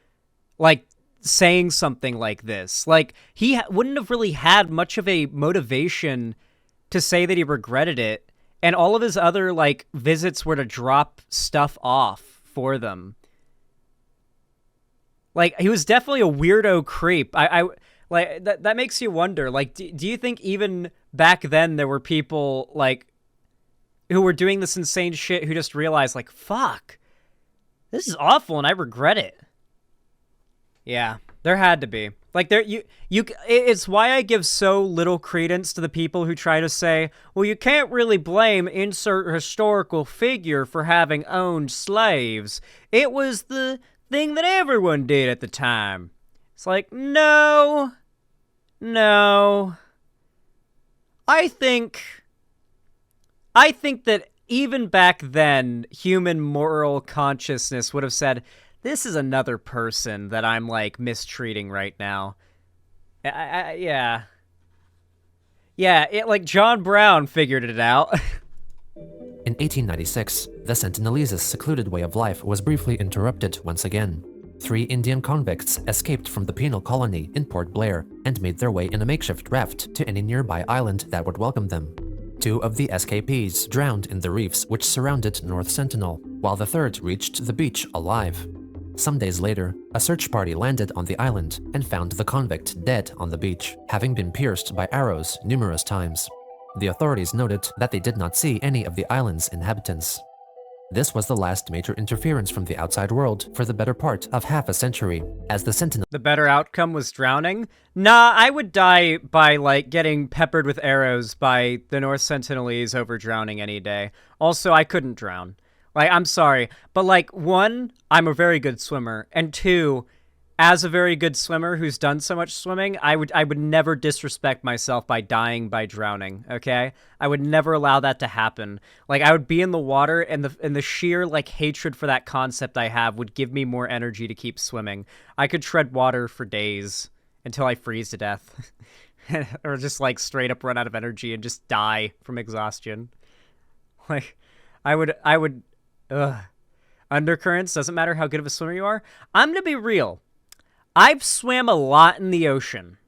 like saying something like this. Like he wouldn't have really had much of a motivation to say that he regretted it. And all of his other like visits were to drop stuff off for them. Like he was definitely a weirdo creep. I like that makes you wonder. Like, do you think even back then there were people like who were doing this insane shit who just realized like, fuck, this is awful and I regret it? Yeah, there had to be. Like it's why I give so little credence to the people who try to say, well, you can't really blame insert historical figure for having owned slaves. It was the thing that everyone did at the time. It's like, no. I think that even back then, human moral consciousness would have said, this is another person that I'm, like, mistreating right now. Yeah. Yeah, like, John Brown figured it out. In 1896, the Sentinelese' secluded way of life was briefly interrupted once again. 3 Indian convicts escaped from the penal colony in Port Blair and made their way in a makeshift raft to any nearby island that would welcome them. 2 of the escapees drowned in the reefs which surrounded North Sentinel, while the 3rd reached the beach alive. Some days later, a search party landed on the island and found the convict dead on the beach, having been pierced by arrows numerous times. The authorities noted that they did not see any of the island's inhabitants. This was the last major interference from the outside world for the better part of half a century, as the Sentinel— The better outcome was drowning? Nah, I would die by, like, getting peppered with arrows by the North Sentinelese over drowning any day. Also, I couldn't drown. Like, I'm sorry, but, like, 1, I'm a very good swimmer, and 2, as a very good swimmer who's done so much swimming, I would never disrespect myself by dying by drowning, okay? I would never allow that to happen. Like, I would be in the water, and the sheer, like, hatred for that concept I have would give me more energy to keep swimming. I could tread water for days until I freeze to death. Or just, like, straight up run out of energy and just die from exhaustion. Like, I would, undercurrents, doesn't matter how good of a swimmer you are. I'm gonna be real. I've swam a lot in the ocean,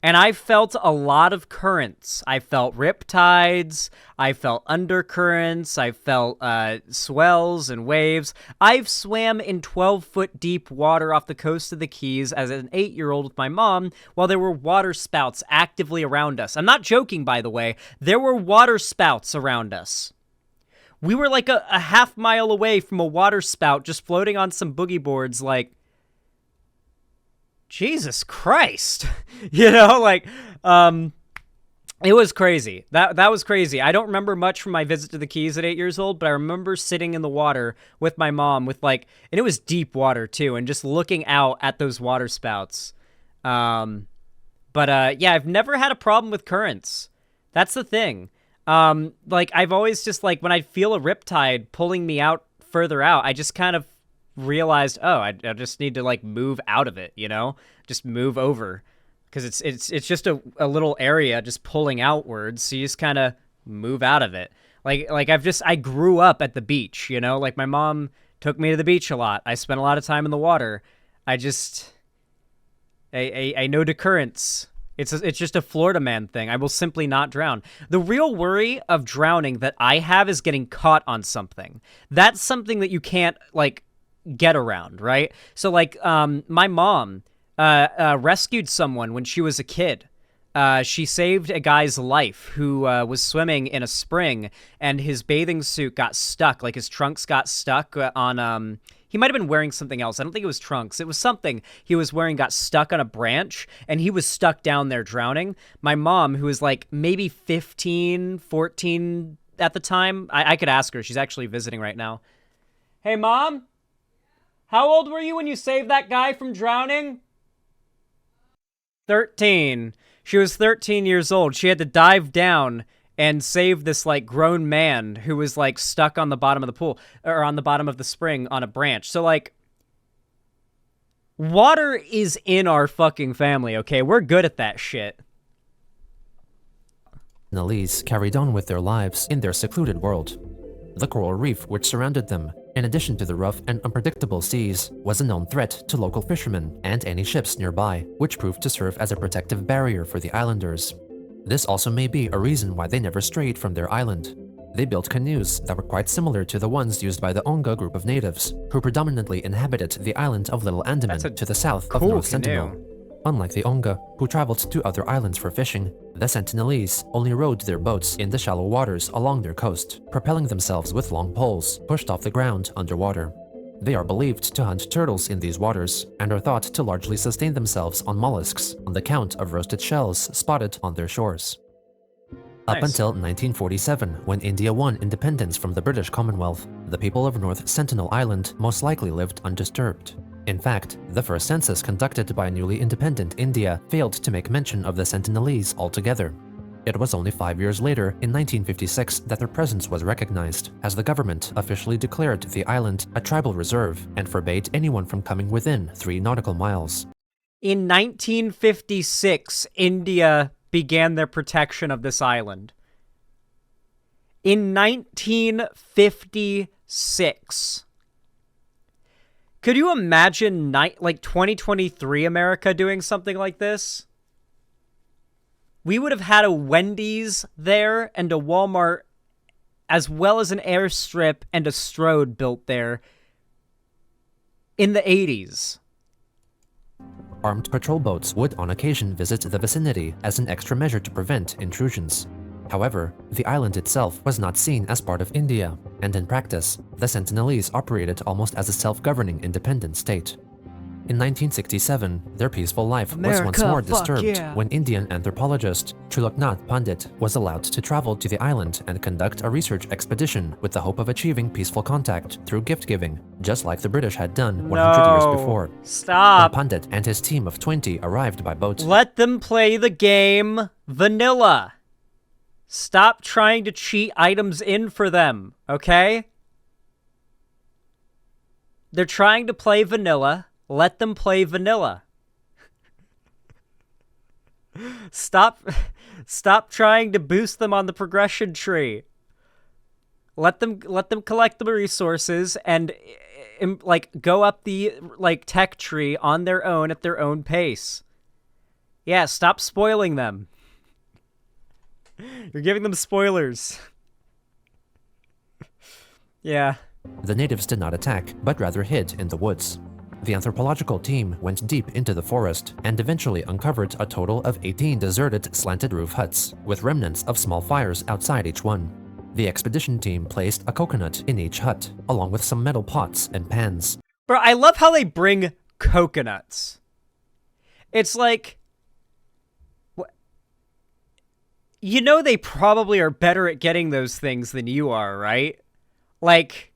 and I've felt a lot of currents. I felt riptides, I felt undercurrents, I felt swells and waves. I've swam in 12-foot deep water off the coast of the Keys as an 8-year-old with my mom while there were water spouts actively around us. I'm not joking, by the way. There were water spouts around us. We were like a half mile away from a water spout just floating on some boogie boards like, Jesus Christ. You know, like, it was crazy. That was crazy. I don't remember much from my visit to the Keys at 8 years old, but I remember sitting in the water with my mom with like, and it was deep water too, and just looking out at those water spouts. Yeah, I've never had a problem with currents. That's the thing. Like, I've always just like, when I feel a riptide pulling me out further out, I just kind of realized, oh, I just need to like move out of it, you know, just move over, because it's just a little area just pulling outwards, so you just kind of move out of it. Like I grew up at the beach, you know, like my mom took me to the beach a lot. I spent a lot of time in the water. I know the currents. It's just a Florida man thing. I will simply not drown. The real worry of drowning that I have is getting caught on something. That's something that you can't like get around, right? So like my mom rescued someone when she was a kid. She saved a guy's life who was swimming in a spring, and his bathing suit got stuck, like his trunks got stuck on He might have been wearing something else. I don't think it was trunks. It was something he was wearing, got stuck on a branch, and he was stuck down there drowning. My mom, who was like maybe 15, 14 at the time, I could ask her. She's actually visiting right now. Hey, Mom? How old were you when you saved that guy from drowning? 13. She was 13 years old. She had to dive down and save this, like, grown man who was, like, stuck on the bottom of the pool, or on the bottom of the spring on a branch. So, like, water is in our fucking family, okay? We're good at that shit. Sentinelese carried on with their lives in their secluded world. The coral reef which surrounded them, in addition to the rough and unpredictable seas, was a known threat to local fishermen and any ships nearby, which proved to serve as a protective barrier for the islanders. This also may be a reason why they never strayed from their island. They built canoes that were quite similar to the ones used by the Onga group of natives, who predominantly inhabited the island of Little Andaman to the south of North Sentinel. Unlike the Onga, who traveled to other islands for fishing, the Sentinelese only rowed their boats in the shallow waters along their coast, propelling themselves with long poles pushed off the ground underwater. They are believed to hunt turtles in these waters, and are thought to largely sustain themselves on mollusks on the count of roasted shells spotted on their shores. Up until 1947, when India won independence from the British Commonwealth, the people of North Sentinel Island most likely lived undisturbed. In fact, the first census conducted by newly independent India failed to make mention of the Sentinelese altogether. It was only 5 years later, in 1956, that their presence was recognized, as the government officially declared the island a tribal reserve and forbade anyone from coming within 3 nautical miles. In 1956, India began their protection of this island. In 1956. Could you imagine, like, 2023 America doing something like this? We would have had a Wendy's there and a Walmart, as well as an airstrip and a Strode built there in the 80s. Armed patrol boats would on occasion visit the vicinity as an extra measure to prevent intrusions. However, the island itself was not seen as part of India, and in practice, the Sentinelese operated almost as a self-governing independent state. In 1967, their peaceful life was once more disturbed when Indian anthropologist Chuloknath Pandit was allowed to travel to the island and conduct a research expedition with the hope of achieving peaceful contact through gift-giving, just like the British had done 100 years before. Stop! When Pandit and his team of 20 arrived by boat. Let them play the game vanilla. Stop trying to cheat items in for them, okay? They're trying to play vanilla. Let them play vanilla. Stop trying to boost them on the progression tree. Let them collect the resources and like go up the like tech tree on their own at their own pace. Yeah, stop spoiling them. You're giving them spoilers. Yeah. The natives did not attack, but rather hid in the woods. The anthropological team went deep into the forest and eventually uncovered a total of 18 deserted slanted roof huts, with remnants of small fires outside each one. The expedition team placed a coconut in each hut, along with some metal pots and pans. Bro, I love how they bring coconuts. It's like... You know they probably are better at getting those things than you are, right? Like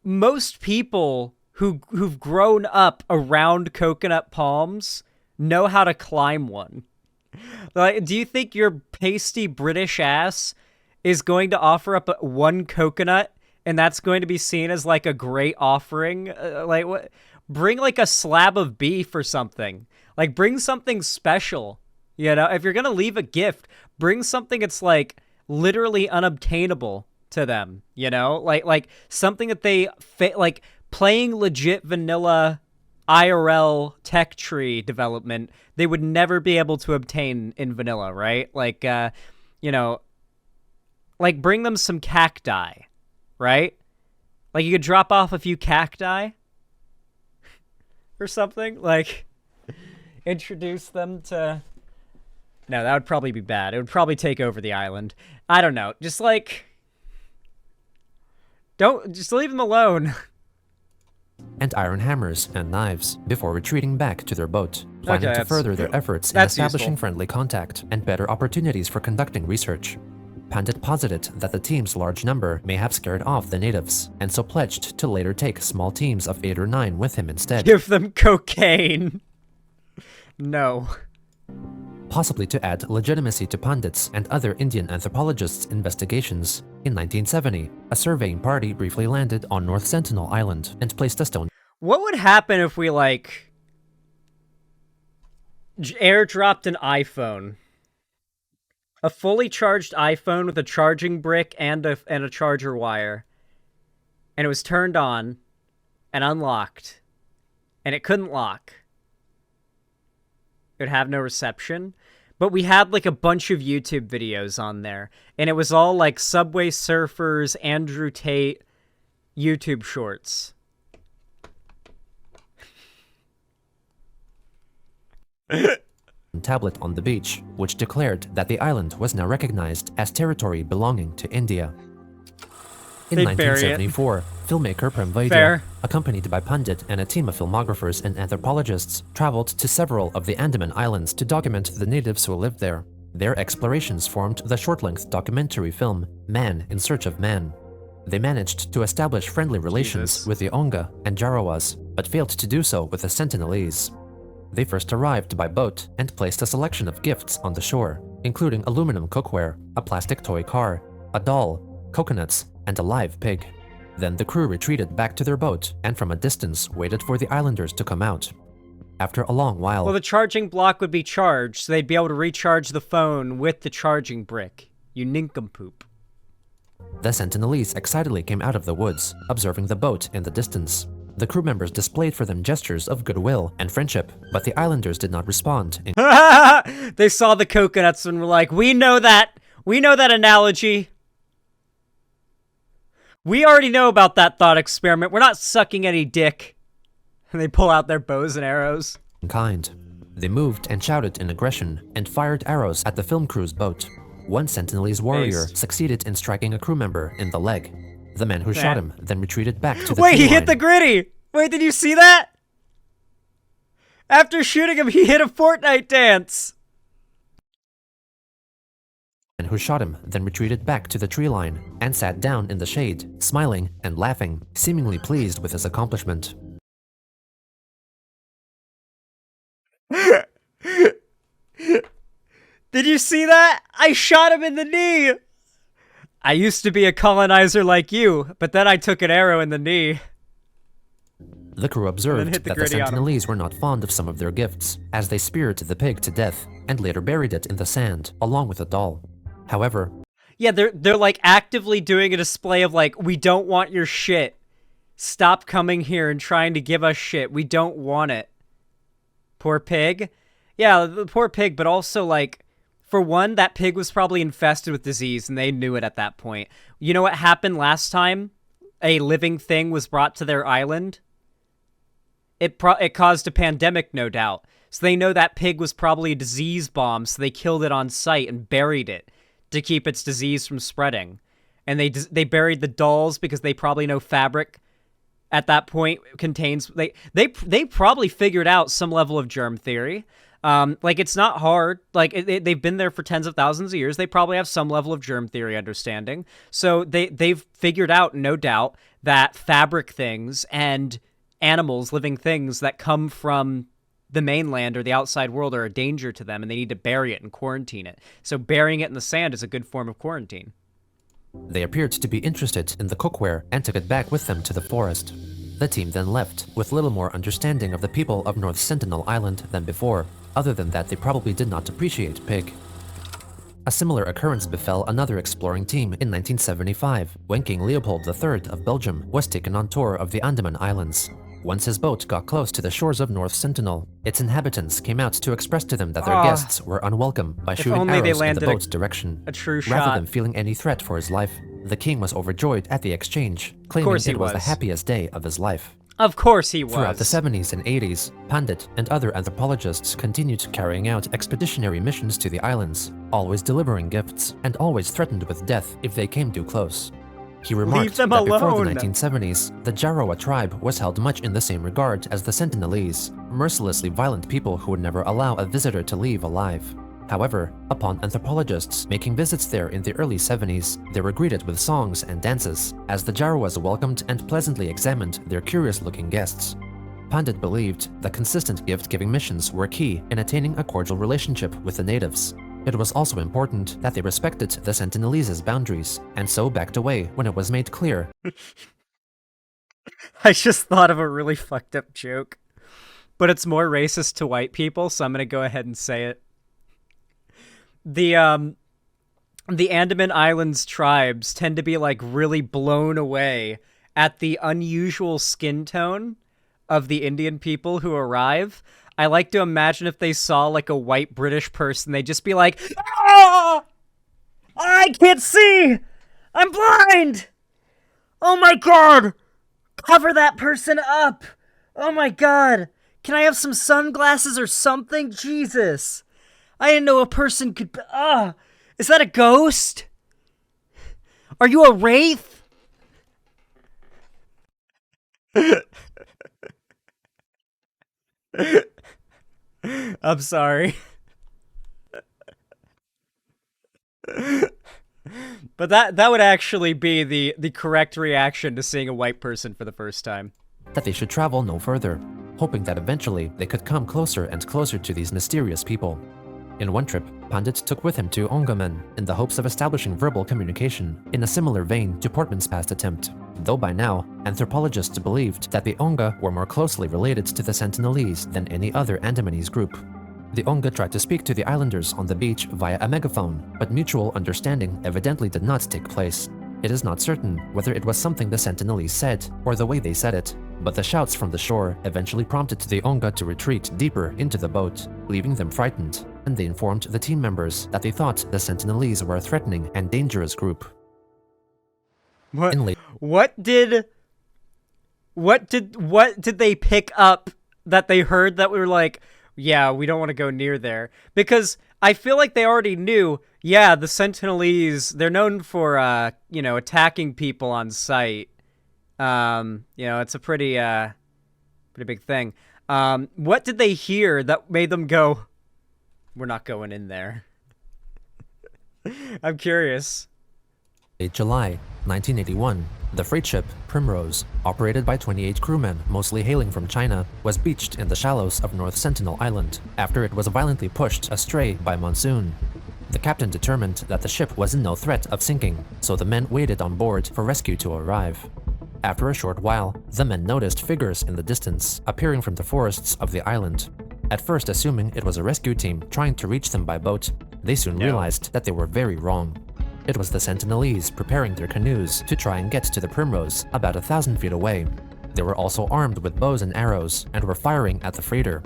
most people who've grown up around coconut palms know how to climb one. Like, do you think your pasty British ass is going to offer up one coconut and that's going to be seen as like a great offering? Like, what? Bring like a slab of beef or something. Like, bring something special. You know, if you're gonna leave a gift, bring something that's like literally unobtainable to them, you know, like something that they like playing legit vanilla IRL tech tree development they would never be able to obtain in vanilla, right? Like, you know, like bring them some cacti, right? Like you could drop off a few cacti or something, like introduce them to... No, that would probably be bad. It would probably take over the island. I don't know. Just like... Don't just leave them alone. and iron hammers and knives before retreating back to their boat, planning Okay, to further their efforts in that's establishing useful. friendly contact and better opportunities for conducting research. Pandit posited that the team's large number may have scared off the natives, and so pledged to later take small teams of 8 or 9 with him instead, Give them cocaine. No. possibly to add legitimacy to Pandit's and other Indian anthropologists' investigations. In 1970, a surveying party briefly landed on North Sentinel Island and placed a stone What would happen if we, like, airdropped an iPhone? A fully charged iPhone with a charging brick and a charger wire. And it was turned on and unlocked. And it couldn't lock. It would have no reception. But we had, like, a bunch of YouTube videos on there. And it was all, like, Subway Surfers, Andrew Tate YouTube shorts. tablet on the beach, which declared that the island was now recognized as territory belonging to India. In They'd bury it. 1974, filmmaker Prem Vaidya, Fair. accompanied by Pandit and a team of filmographers and anthropologists, traveled to several of the Andaman Islands to document the natives who lived there. Their explorations formed the short-length documentary film Man in Search of Man. They managed to establish friendly relations Jesus. with the Onga and Jarawas, but failed to do so with the Sentinelese. They first arrived by boat and placed a selection of gifts on the shore, including aluminum cookware, a plastic toy car, a doll, coconuts, and a live pig. Then the crew retreated back to their boat and from a distance waited for the islanders to come out. After a long while, Well, the charging block would be charged, so they'd be able to recharge the phone with the charging brick. You nincompoop. the Sentinelese excitedly came out of the woods, observing the boat in the distance. The crew members displayed for them gestures of goodwill and friendship, but the islanders did not respond. They saw the coconuts and were like, we know that analogy. We already know about that thought experiment. We're not sucking any dick. And they pull out their bows and arrows. Kind. They moved and shouted in aggression and fired arrows at the film crew's boat. One Sentinelese warrior Based. succeeded in striking a crew member in the leg. The man who shot him then retreated back to the Wait, he tree hit the line. gritty! Wait, did you see that? After shooting him, he hit a Fortnite dance! Man who shot him then retreated back to the tree line and sat down in the shade, smiling and laughing, seemingly pleased with his accomplishment. Did you see that? I shot him in the knee! I used to be a colonizer like you, but then I took an arrow in the knee. The crew observed hit the that the gritty on him. Sentinelese were not fond of some of their gifts, as they speared the pig to death and later buried it in the sand, along with the doll. However, Yeah, they're like actively doing a display of like, we don't want your shit. Stop coming here and trying to give us shit. We don't want it. Poor pig. Yeah, the poor pig, but also like, for one, that pig was probably infested with disease and they knew it at that point. You know what happened last time a living thing was brought to their island? It caused a pandemic, no doubt. So they know that pig was probably a disease bomb, so they killed it on site and buried it to keep its disease from spreading. And they buried the dolls because they probably know fabric at that point contains... They probably figured out some level of germ theory. Like, it's not hard. Like, they've been there for tens of thousands of years. They probably have some level of germ theory understanding. So they've figured out, no doubt, that fabric things and animals, living things that come from the mainland or the outside world are a danger to them, and they need to bury it and quarantine it. So burying it in the sand is a good form of quarantine. they appeared to be interested in the cookware and took it back with them to the forest. The team then left, with little more understanding of the people of North Sentinel Island than before, other than that they probably did not appreciate pig. A similar occurrence befell another exploring team in 1975, when King Leopold III of Belgium was taken on tour of the Andaman Islands. Once his boat got close to the shores of North Sentinel, its inhabitants came out to express to them that their guests were unwelcome by shooting only they arrows in the landed boat's direction. a true Rather shot. than feeling any threat for his life, the king was overjoyed at the exchange, claiming course he it was the was. happiest day of his life. Of course he was. Throughout the 70s and 80s, Pandit and other anthropologists continued carrying out expeditionary missions to the islands, always delivering gifts, and always threatened with death if they came too close. He remarked them that before the alone. 1970s, the Jarowa tribe was held much in the same regard as the Sentinelese, mercilessly violent people who would never allow a visitor to leave alive. However, upon anthropologists making visits there in the early 70s, they were greeted with songs and dances, as the Jarowas welcomed and pleasantly examined their curious-looking guests. Pandit believed that consistent gift-giving missions were key in attaining a cordial relationship with the natives. It was also important that they respected the Sentinelese's boundaries, and so backed away when it was made clear. I just thought of a really fucked up joke, but it's more racist to white people, so I'm gonna go ahead and say it. The Andaman Islands tribes tend to be like really blown away at the unusual skin tone of the Indian people who arrive. I like to imagine if they saw like a white British person, they'd just be like, "Ah! I can't see! I'm blind! Oh my god! Cover that person up! Oh my god! Can I have some sunglasses or something? Jesus! I didn't know a person could... Is that a ghost? Are you a wraith?" I'm sorry. But that would actually be the correct reaction to seeing a white person for the first time. That they should travel no further, hoping that eventually they could come closer and closer to these mysterious people. In one trip, Pandit took with him two Ongamen in the hopes of establishing verbal communication, in a similar vein to Portman's past attempt, though by now, anthropologists believed that the Onga were more closely related to the Sentinelese than any other Andamanese group. The Onga tried to speak to the islanders on the beach via a megaphone, but mutual understanding evidently did not take place. It is not certain whether it was something the Sentinelese said, or the way they said it, but the shouts from the shore eventually prompted the Onga to retreat deeper into the boat, leaving them frightened, and they informed the team members that they thought the Sentinelese were a threatening and dangerous group. What did they pick up that they heard that we were like, yeah, we don't want to go near there? Because I feel like they already knew, yeah, the Sentinelese, they're known for, attacking people on sight. It's a pretty big thing. What did they hear that made them go, we're not going in there? I'm curious. July 1981, the freight ship Primrose, operated by 28 crewmen mostly hailing from China, was beached in the shallows of North Sentinel Island after it was violently pushed astray by monsoon. The captain determined that the ship was in no threat of sinking, so the men waited on board for rescue to arrive. After a short while, the men noticed figures in the distance appearing from the forests of the island. At first assuming it was a rescue team trying to reach them by boat, they soon realized that they were very wrong. It was the Sentinelese preparing their canoes to try and get to the Primrose about 1,000 feet away. They were also armed with bows and arrows and were firing at the freighter.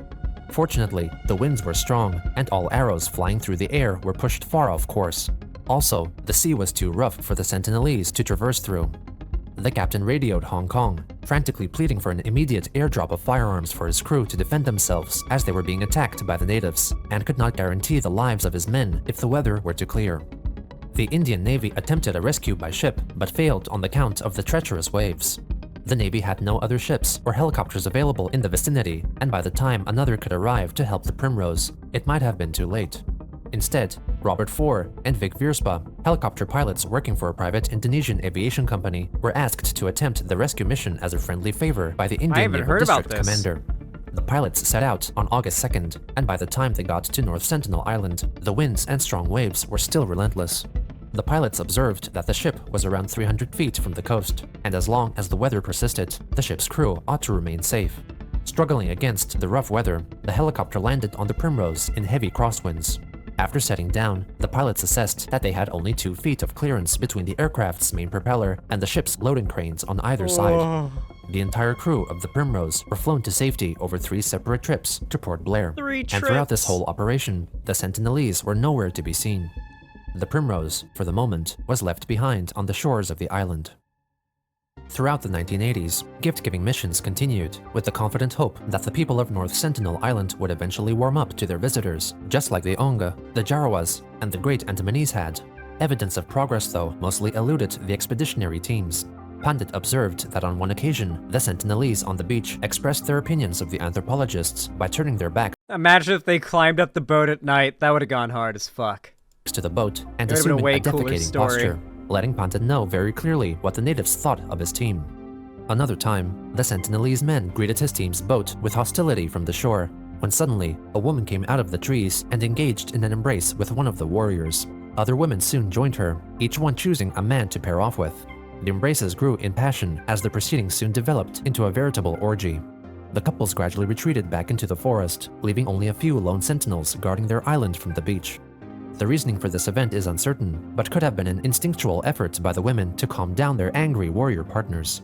Fortunately, the winds were strong and all arrows flying through the air were pushed far off course. Also, the sea was too rough for the Sentinelese to traverse through. The captain radioed Hong Kong, frantically pleading for an immediate airdrop of firearms for his crew to defend themselves as they were being attacked by the natives, and could not guarantee the lives of his men if the weather were to clear. The Indian Navy attempted a rescue by ship, but failed on the count of the treacherous waves. The Navy had no other ships or helicopters available in the vicinity, and by the time another could arrive to help the Primrose, it might have been too late. Instead, Robert Four and Vic Vierspa, helicopter pilots working for a private Indonesian aviation company, were asked to attempt the rescue mission as a friendly favor by the Indian Naval District Commander. The pilots set out on August 2nd, and by the time they got to North Sentinel Island, the winds and strong waves were still relentless. The pilots observed that the ship was around 300 feet from the coast, and as long as the weather persisted, the ship's crew ought to remain safe. Struggling against the rough weather, the helicopter landed on the Primrose in heavy crosswinds. After setting down, the pilots assessed that they had only 2 feet of clearance between the aircraft's main propeller and the ship's loading cranes on either side. The entire crew of the Primrose were flown to safety over 3 separate trips to Port Blair. And throughout this whole operation, the Sentinelese were nowhere to be seen. The Primrose, for the moment, was left behind on the shores of the island. Throughout the 1980s, gift-giving missions continued, with the confident hope that the people of North Sentinel Island would eventually warm up to their visitors, just like the Onga, the Jarowas, and the Great Andamanese had. Evidence of progress, though, mostly eluded the expeditionary teams. Pandit observed that on one occasion, the Sentinelese on the beach expressed their opinions of the anthropologists by turning their backs Imagine if they climbed up the boat at night. That would have gone hard as fuck. to the boat and It would've been a assuming way a cooler defecating story. posture, letting Pandit know very clearly what the natives thought of his team. Another time, the Sentinelese men greeted his team's boat with hostility from the shore, when suddenly, a woman came out of the trees and engaged in an embrace with one of the warriors. Other women soon joined her, each one choosing a man to pair off with. The embraces grew in passion as the proceedings soon developed into a veritable orgy. The couples gradually retreated back into the forest, leaving only a few lone sentinels guarding their island from the beach. The reasoning for this event is uncertain, but could have been an instinctual effort by the women to calm down their angry warrior partners.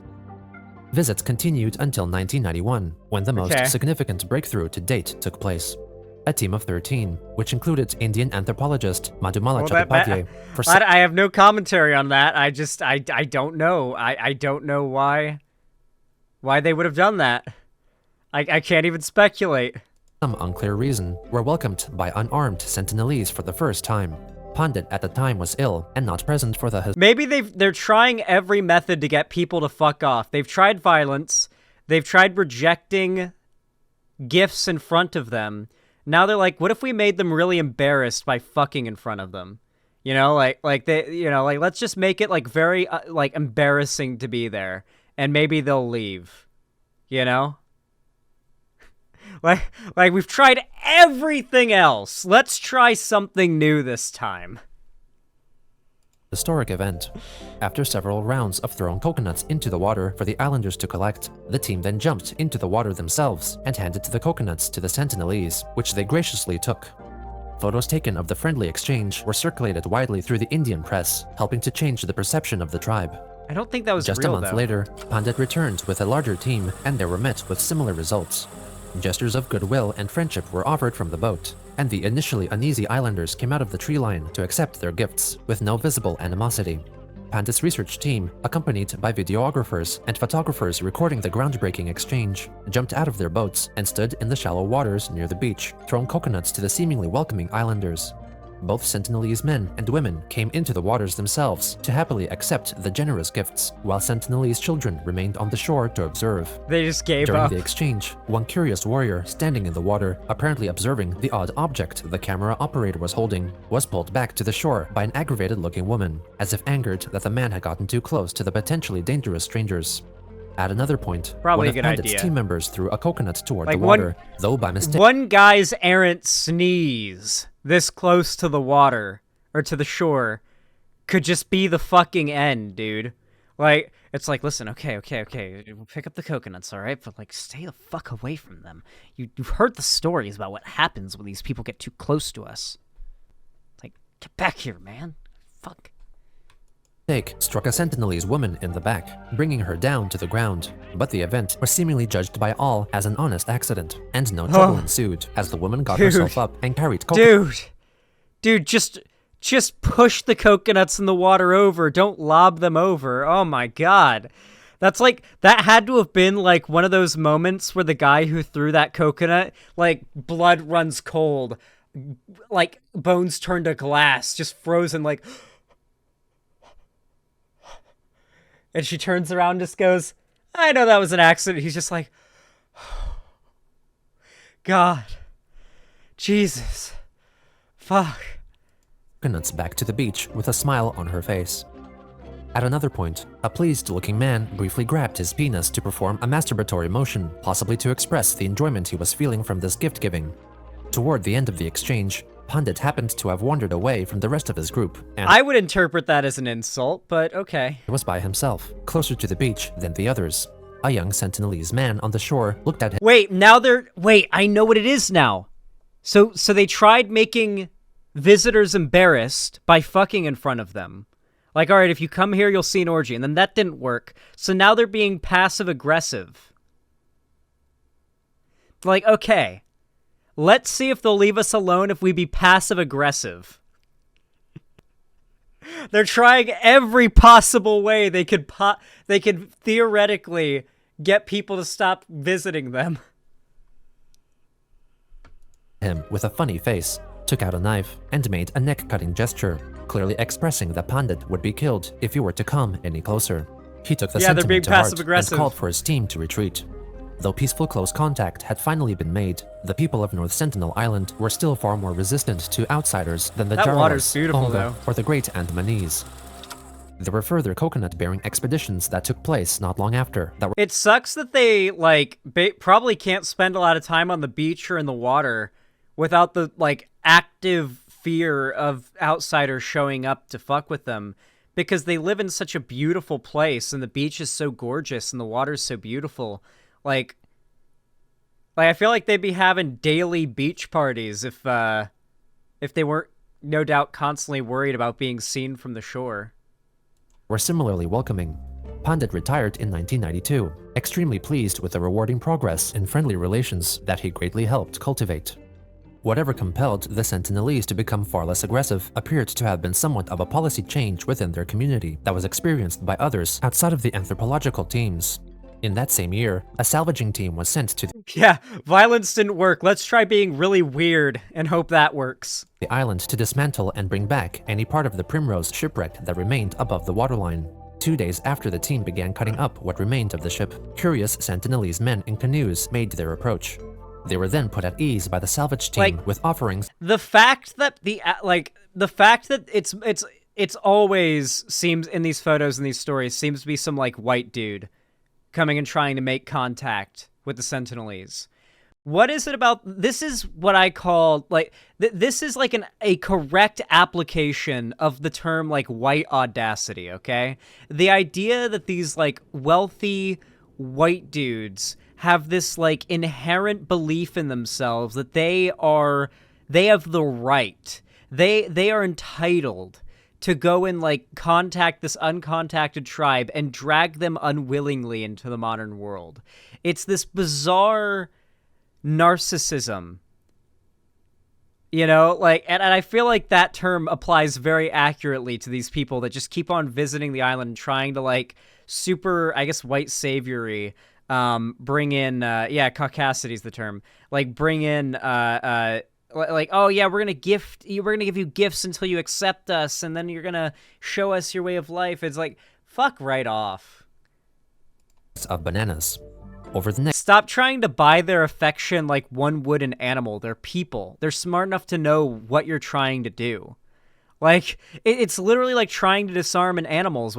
Visits continued until 1991, when the most Okay. significant breakthrough to date took place. A team of 13, which included Indian anthropologist Madhumala Well, Chattopadhyay, for I have no commentary on that. I don't know. I don't know why they would have done that. I can't even speculate. some unclear reason, were welcomed by unarmed Sentinelese for the first time. Pandit at the time was ill and not present for the Maybe they're trying every method to get people to fuck off. They've tried violence. They've tried rejecting gifts in front of them. Now they're like, what if we made them really embarrassed by fucking in front of them? You know, like they, you know, like let's just make it like very like embarrassing to be there, and maybe they'll leave. You know? Like we've tried everything else. Let's try something new this time. historic event. After several rounds of throwing coconuts into the water for the islanders to collect, the team then jumped into the water themselves and handed the coconuts to the Sentinelese, which they graciously took. Photos taken of the friendly exchange were circulated widely through the Indian press, helping to change the perception of the tribe. I don't think that was Just real, a month though. later, Pandit returned with a larger team, and they were met with similar results. Gestures of goodwill and friendship were offered from the boat, and the initially uneasy islanders came out of the tree line to accept their gifts with no visible animosity. Pandit's research team, accompanied by videographers and photographers recording the groundbreaking exchange, jumped out of their boats and stood in the shallow waters near the beach, throwing coconuts to the seemingly welcoming islanders. Both Sentinelese men and women came into the waters themselves to happily accept the generous gifts, while Sentinelese children remained on the shore to observe. They just gave During up. the exchange, one curious warrior standing in the water, apparently observing the odd object the camera operator was holding, was pulled back to the shore by an aggravated-looking woman, as if angered that the man had gotten too close to the potentially dangerous strangers. At another point, Probably one a of good Pandit's idea. team members threw a coconut toward Like the one- water, though by mistake. One guy's errant sneeze this close to the water, or to the shore, could just be the fucking end, dude. Like, it's like, listen, okay, we'll pick up the coconuts, alright? But, like, stay the fuck away from them. You've heard the stories about what happens when these people get too close to us. It's like, get back here, man. Fuck. Struck a Sentinelese woman in the back, bringing her down to the ground. But the event was seemingly judged by all as an honest accident, and no trouble ensued as the woman got herself up and carried coconuts. Dude, just push the coconuts in the water over. Don't lob them over. Oh my god. That's like, that had to have been like one of those moments where the guy who threw that coconut, like, blood runs cold. Like, bones turn to glass, just frozen, like... And she turns around and just goes, I know that was an accident. He's just like, God. Jesus. Fuck. Coconuts back to the beach with a smile on her face. At another point, a pleased-looking man briefly grabbed his penis to perform a masturbatory motion, possibly to express the enjoyment he was feeling from this gift-giving. Toward the end of the exchange, Pandit happened to have wandered away from the rest of his group, and I would interpret that as an insult, but okay. was by himself, closer to the beach than the others. A young Sentinelese man on the shore looked at him Wait, I know what it is now. So they tried making visitors embarrassed by fucking in front of them. Like, alright, if you come here, you'll see an orgy. And then that didn't work. So now they're being passive-aggressive. Like, okay. Let's see if they'll leave us alone if we be passive-aggressive. They're trying every possible way they could theoretically get people to stop visiting them. with a funny face, took out a knife, and made a neck-cutting gesture, clearly expressing that Pandit would be killed if he were to come any closer. He took the Yeah, they're sentiment being to heart and passive-aggressive. called for his team to retreat. Though peaceful close contact had finally been made, the people of North Sentinel Island were still far more resistant to outsiders than the That water's Jawas, beautiful, Onga, though. or the Great Andamanese. There were further coconut-bearing expeditions that took place not long after that were It sucks that they, like, probably can't spend a lot of time on the beach or in the water without the, like, active fear of outsiders showing up to fuck with them, because they live in such a beautiful place and the beach is so gorgeous and the water's so beautiful. Like I feel like they'd be having daily beach parties if they weren't, no doubt, constantly worried about being seen from the shore. were similarly welcoming. Pandit retired in 1992, extremely pleased with the rewarding progress in friendly relations that he greatly helped cultivate. Whatever compelled the Sentinelese to become far less aggressive appeared to have been somewhat of a policy change within their community that was experienced by others outside of the anthropological teams. In that same year, a salvaging team was sent to Yeah, violence didn't work. Let's try being really weird and hope that works. the island to dismantle and bring back any part of the Primrose shipwreck that remained above the waterline. 2 days after the team began cutting up what remained of the ship, curious Sentinelese men in canoes made their approach. They were then put at ease by the salvage team with offerings The fact that it's always seems in these photos and these stories seems to be some like white dude coming and trying to make contact with the Sentinelese. What is it about this? Is what I call like this is like a correct application of the term like white audacity. Okay, the idea that these like wealthy white dudes have this like inherent belief in themselves that they have the right, they are entitled to go and like contact this uncontacted tribe and drag them unwillingly into the modern world. It's this bizarre narcissism, you know, like, and I feel like that term applies very accurately to these people that just keep on visiting the island and trying to like super, I guess, white saviory, bring in, caucasity's the term, like bring in, like, oh yeah, we're gonna give you gifts until you accept us, and then you're gonna show us your way of life. It's like, fuck right off. of bananas. Over the next Stop trying to buy their affection like one would an animal. They're people. They're smart enough to know what you're trying to do. Like, it's literally like trying to disarm an animal is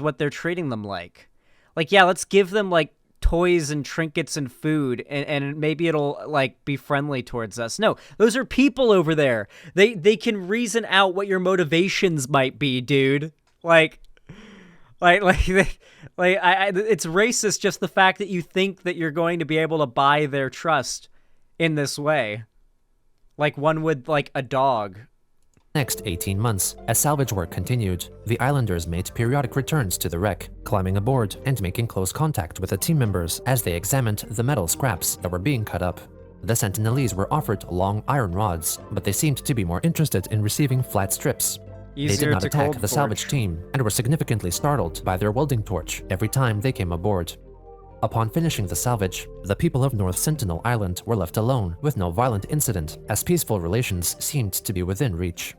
what they're treating them like. Like, yeah, let's give them like toys and trinkets and food, and maybe it'll like be friendly towards us. No, those are people over there. They can reason out what your motivations might be, dude. It's racist just the fact that you think that you're going to be able to buy their trust in this way, like one would like a dog. next 18 months, as salvage work continued, the islanders made periodic returns to the wreck, climbing aboard and making close contact with the team members as they examined the metal scraps that were being cut up. The Sentinelese were offered long iron rods, but they seemed to be more interested in receiving flat strips. They did Easier not to attack cold the salvage forge. team and were significantly startled by their welding torch every time they came aboard. Upon finishing the salvage, the people of North Sentinel Island were left alone with no violent incident, as peaceful relations seemed to be within reach.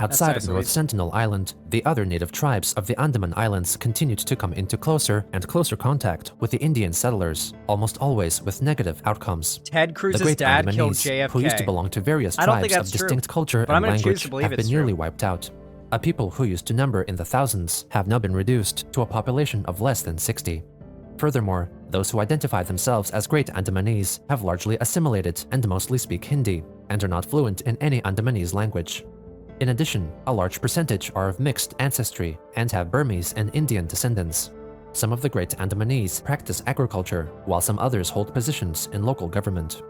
Outside nice of at North least. Sentinel Island, the other native tribes of the Andaman Islands continued to come into closer and closer contact with the Indian settlers, almost always with negative outcomes. Ted The Cruz's great dad killed Andamanese, who used to JFK. belong to various I don't think tribes of that's true, distinct culture but I'm and gonna choose language, to believe have been it's nearly true. wiped out. A people who used to number in the thousands have now been reduced to a population of less than 60. Furthermore, those who identify themselves as Great Andamanese have largely assimilated and mostly speak Hindi, and are not fluent in any Andamanese language. In addition, a large percentage are of mixed ancestry and have Burmese and Indian descendants. Some of the Great Andamanese practice agriculture, while some others hold positions in local government.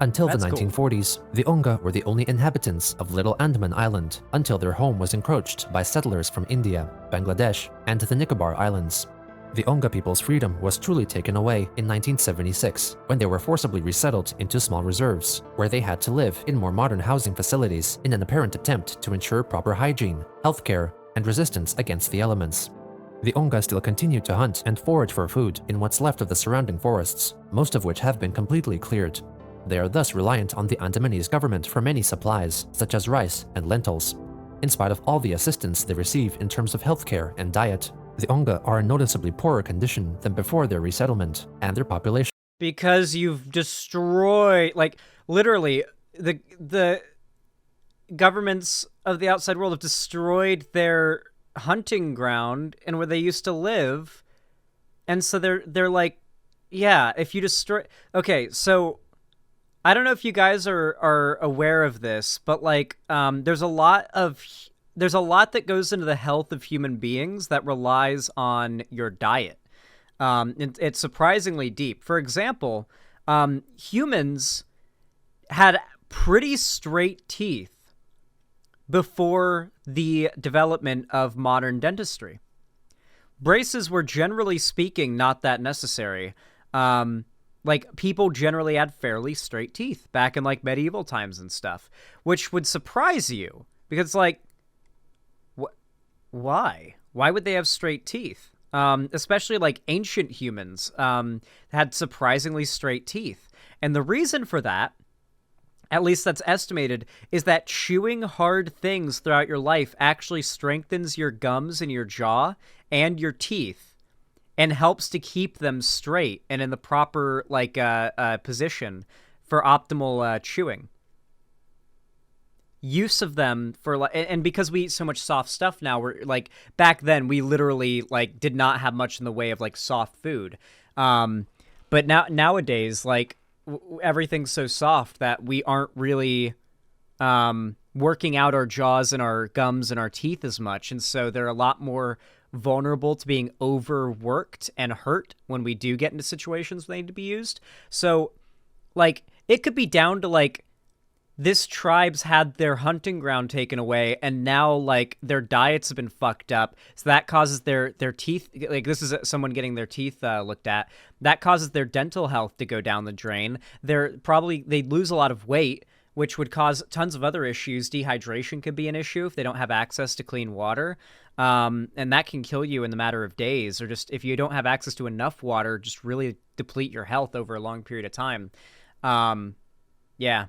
Until That's the cool. 1940s, the Onga were the only inhabitants of Little Andaman Island until their home was encroached by settlers from India, Bangladesh, and the Nicobar Islands. The Onga people's freedom was truly taken away in 1976, when they were forcibly resettled into small reserves, where they had to live in more modern housing facilities in an apparent attempt to ensure proper hygiene, healthcare, and resistance against the elements. The Onga still continue to hunt and forage for food in what's left of the surrounding forests, most of which have been completely cleared. They are thus reliant on the Andamanese government for many supplies, such as rice and lentils. In spite of all the assistance they receive in terms of healthcare and diet, the Onga are in noticeably poorer condition than before their resettlement, and their population Because you've destroyed, like, literally, the governments of the outside world have destroyed their hunting ground and where they used to live, and so they're like, yeah, if you destroy... Okay, so I don't know if you guys are aware of this, but like, there's a lot that goes into the health of human beings that relies on your diet. It's surprisingly deep. For example, humans had pretty straight teeth before the development of modern dentistry. Braces were, generally speaking, not that necessary. Like, people generally had fairly straight teeth back in, like, medieval times and stuff, which would surprise you, because, like, why? Why would they have straight teeth? Especially, like, ancient humans had surprisingly straight teeth. And the reason for that, at least that's estimated, is that chewing hard things throughout your life actually strengthens your gums and your jaw and your teeth and helps to keep them straight and in the proper, like, position for optimal chewing. Use of them for, and because we eat so much soft stuff now, we're, like, back then we literally, like, did not have much in the way of, like, soft food. But nowadays, like, everything's so soft that we aren't really working out our jaws and our gums and our teeth as much, and so they're a lot more vulnerable to being overworked and hurt when we do get into situations where they need to be used. So, like, it could be down to, like, this tribe's had their hunting ground taken away, and now, like, their diets have been fucked up, so that causes their teeth, like, this is someone getting their teeth looked at, that causes their dental health to go down the drain. They'd lose a lot of weight, which would cause tons of other issues. Dehydration could be an issue if they don't have access to clean water, and that can kill you in the matter of days, or just if you don't have access to enough water, just really deplete your health over a long period of time. Yeah.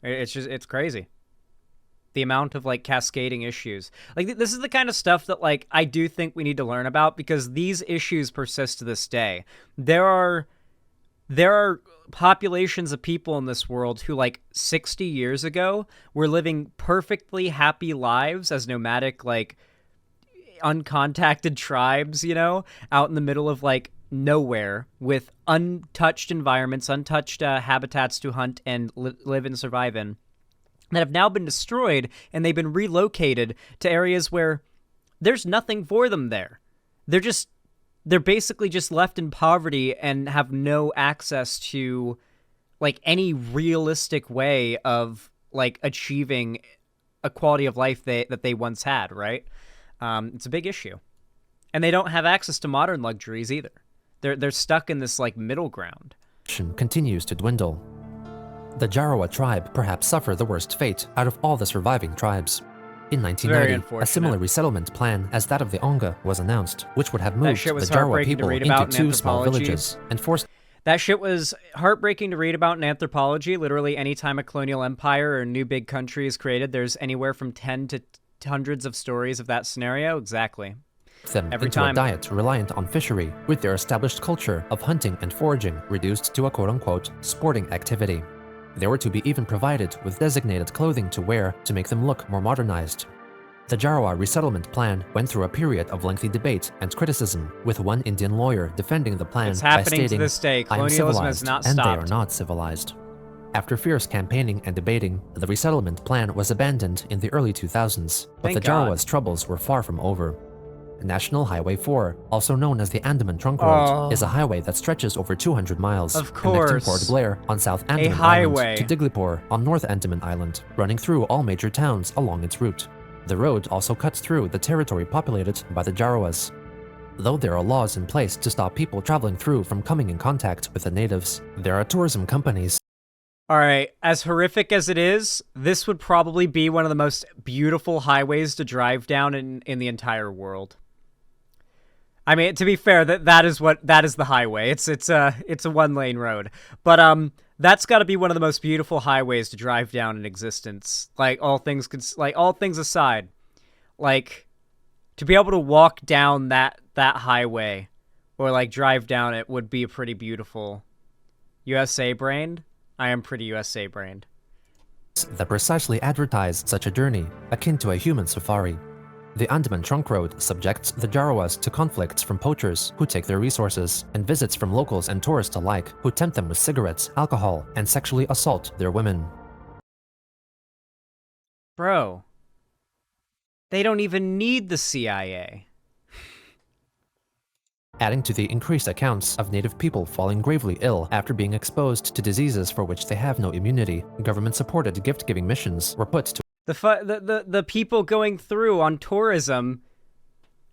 It's crazy. The amount of, like, cascading issues. Like, this is the kind of stuff that, like, I do think we need to learn about, because these issues persist to this day. There are populations of people in this world who, like, 60 years ago were living perfectly happy lives as nomadic, like, uncontacted tribes, you know, out in the middle of, like, nowhere, with untouched environments, untouched habitats to hunt and live and survive in, that have now been destroyed, and they've been relocated to areas where there's nothing for them there. They're basically just left in poverty and have no access to, like, any realistic way of, like, achieving a quality of life that they once had, right? It's a big issue. And they don't have access to modern luxuries either. They're stuck in this, like, middle ground. Continues to dwindle. The Jarawa tribe perhaps suffer the worst fate out of all the surviving tribes. In 1990, a similar resettlement plan as that of the Onga was announced, which would have moved the Jarawa people into 2 small villages and forced... That shit was heartbreaking to read about in anthropology. Literally, any time a colonial empire or a new big country is created, there's anywhere from 10 to hundreds of stories of that scenario. Exactly. Them every into time. A diet reliant on fishery, with their established culture of hunting and foraging reduced to a quote-unquote sporting activity. They were to be even provided with designated clothing to wear to make them look more modernized. The Jarawa resettlement plan went through a period of lengthy debate and criticism, with one Indian lawyer defending the plan by stating, to this day. Colonialism has not and stopped. They are not civilized. After fierce campaigning and debating, the resettlement plan was abandoned in the early 2000s, but the Jarawa's troubles were far from over. National Highway 4, also known as the Andaman Trunk Road, is a highway that stretches over 200 miles, connecting Port Blair on South Andaman Island to Diglipur on North Andaman Island, running through all major towns along its route. The road also cuts through the territory populated by the Jarawas. Though there are laws in place to stop people traveling through from coming in contact with the natives, there are tourism companies. All right, as horrific as it is, this would probably be one of the most beautiful highways to drive down in the entire world. I mean, to be fair, that is the highway. It's a one-lane road. But That's got to be one of the most beautiful highways to drive down in existence. Like all things aside, like to be able to walk down that highway or like drive down it would be pretty beautiful. USA brained? I am pretty USA brained. That precisely advertise such a journey, akin to a human safari. The Andaman Trunk Road subjects the Jaroas to conflicts from poachers who take their resources, and visits from locals and tourists alike who tempt them with cigarettes, alcohol, and sexually assault their women. Bro, they don't even need the CIA. Adding to the increased accounts of native people falling gravely ill after being exposed to diseases for which they have no immunity, government-supported gift-giving missions were put to The people going through on tourism,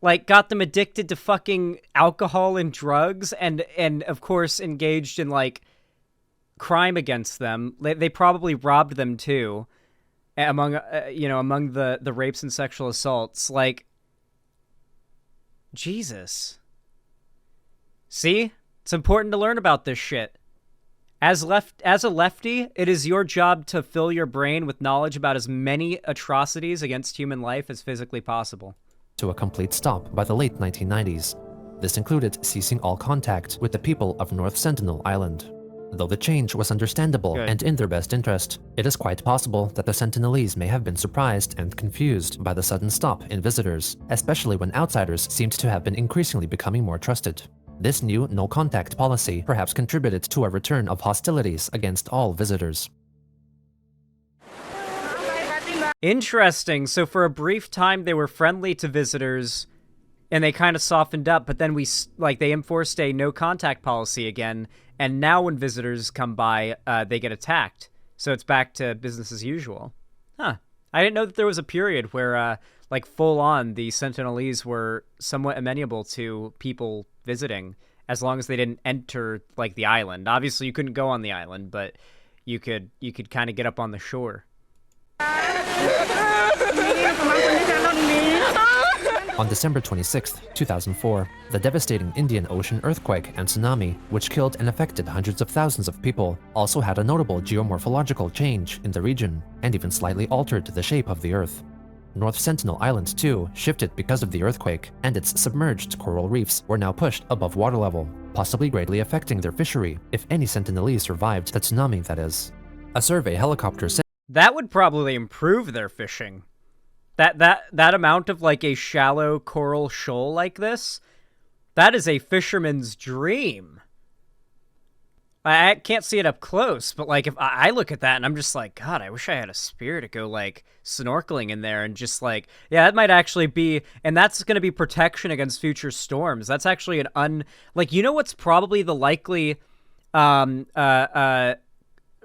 like, got them addicted to fucking alcohol and drugs, and of course engaged in like crime against them. They probably robbed them too, among among the rapes and sexual assaults. Like, Jesus. See, it's important to learn about this shit. As a lefty, it is your job to fill your brain with knowledge about as many atrocities against human life as physically possible. To a complete stop by the late 1990s. This included ceasing all contact with the people of North Sentinel Island. Though the change was understandable and in their best interest, it is quite possible that the Sentinelese may have been surprised and confused by the sudden stop in visitors, especially when outsiders seemed to have been increasingly becoming more trusted. This new no-contact policy perhaps contributed to a return of hostilities against all visitors. Interesting. So for a brief time, they were friendly to visitors, and they kind of softened up. But then they enforced a no-contact policy again, and now when visitors come by, they get attacked. So it's back to business as usual. Huh. I didn't know that there was a period where, like, full-on, the Sentinelese were somewhat amenable to people visiting, as long as they didn't enter, like, the island. Obviously, you couldn't go on the island, but you could kind of get up on the shore. On December 26, 2004, the devastating Indian Ocean earthquake and tsunami, which killed and affected hundreds of thousands of people, also had a notable geomorphological change in the region, and even slightly altered the shape of the Earth. North Sentinel Island, too, shifted because of the earthquake, and its submerged coral reefs were now pushed above water level, possibly greatly affecting their fishery, if any Sentinelese survived the tsunami, that is. A survey helicopter sent That would probably improve their fishing. That amount of, like, a shallow coral shoal like this, that is a fisherman's dream. I can't see it up close, but, like, if I look at that and I'm just like, God, I wish I had a spear to go, like, snorkeling in there and just, like, yeah, that might actually be, and that's going to be protection against future storms. That's actually like, you know what's probably the likely,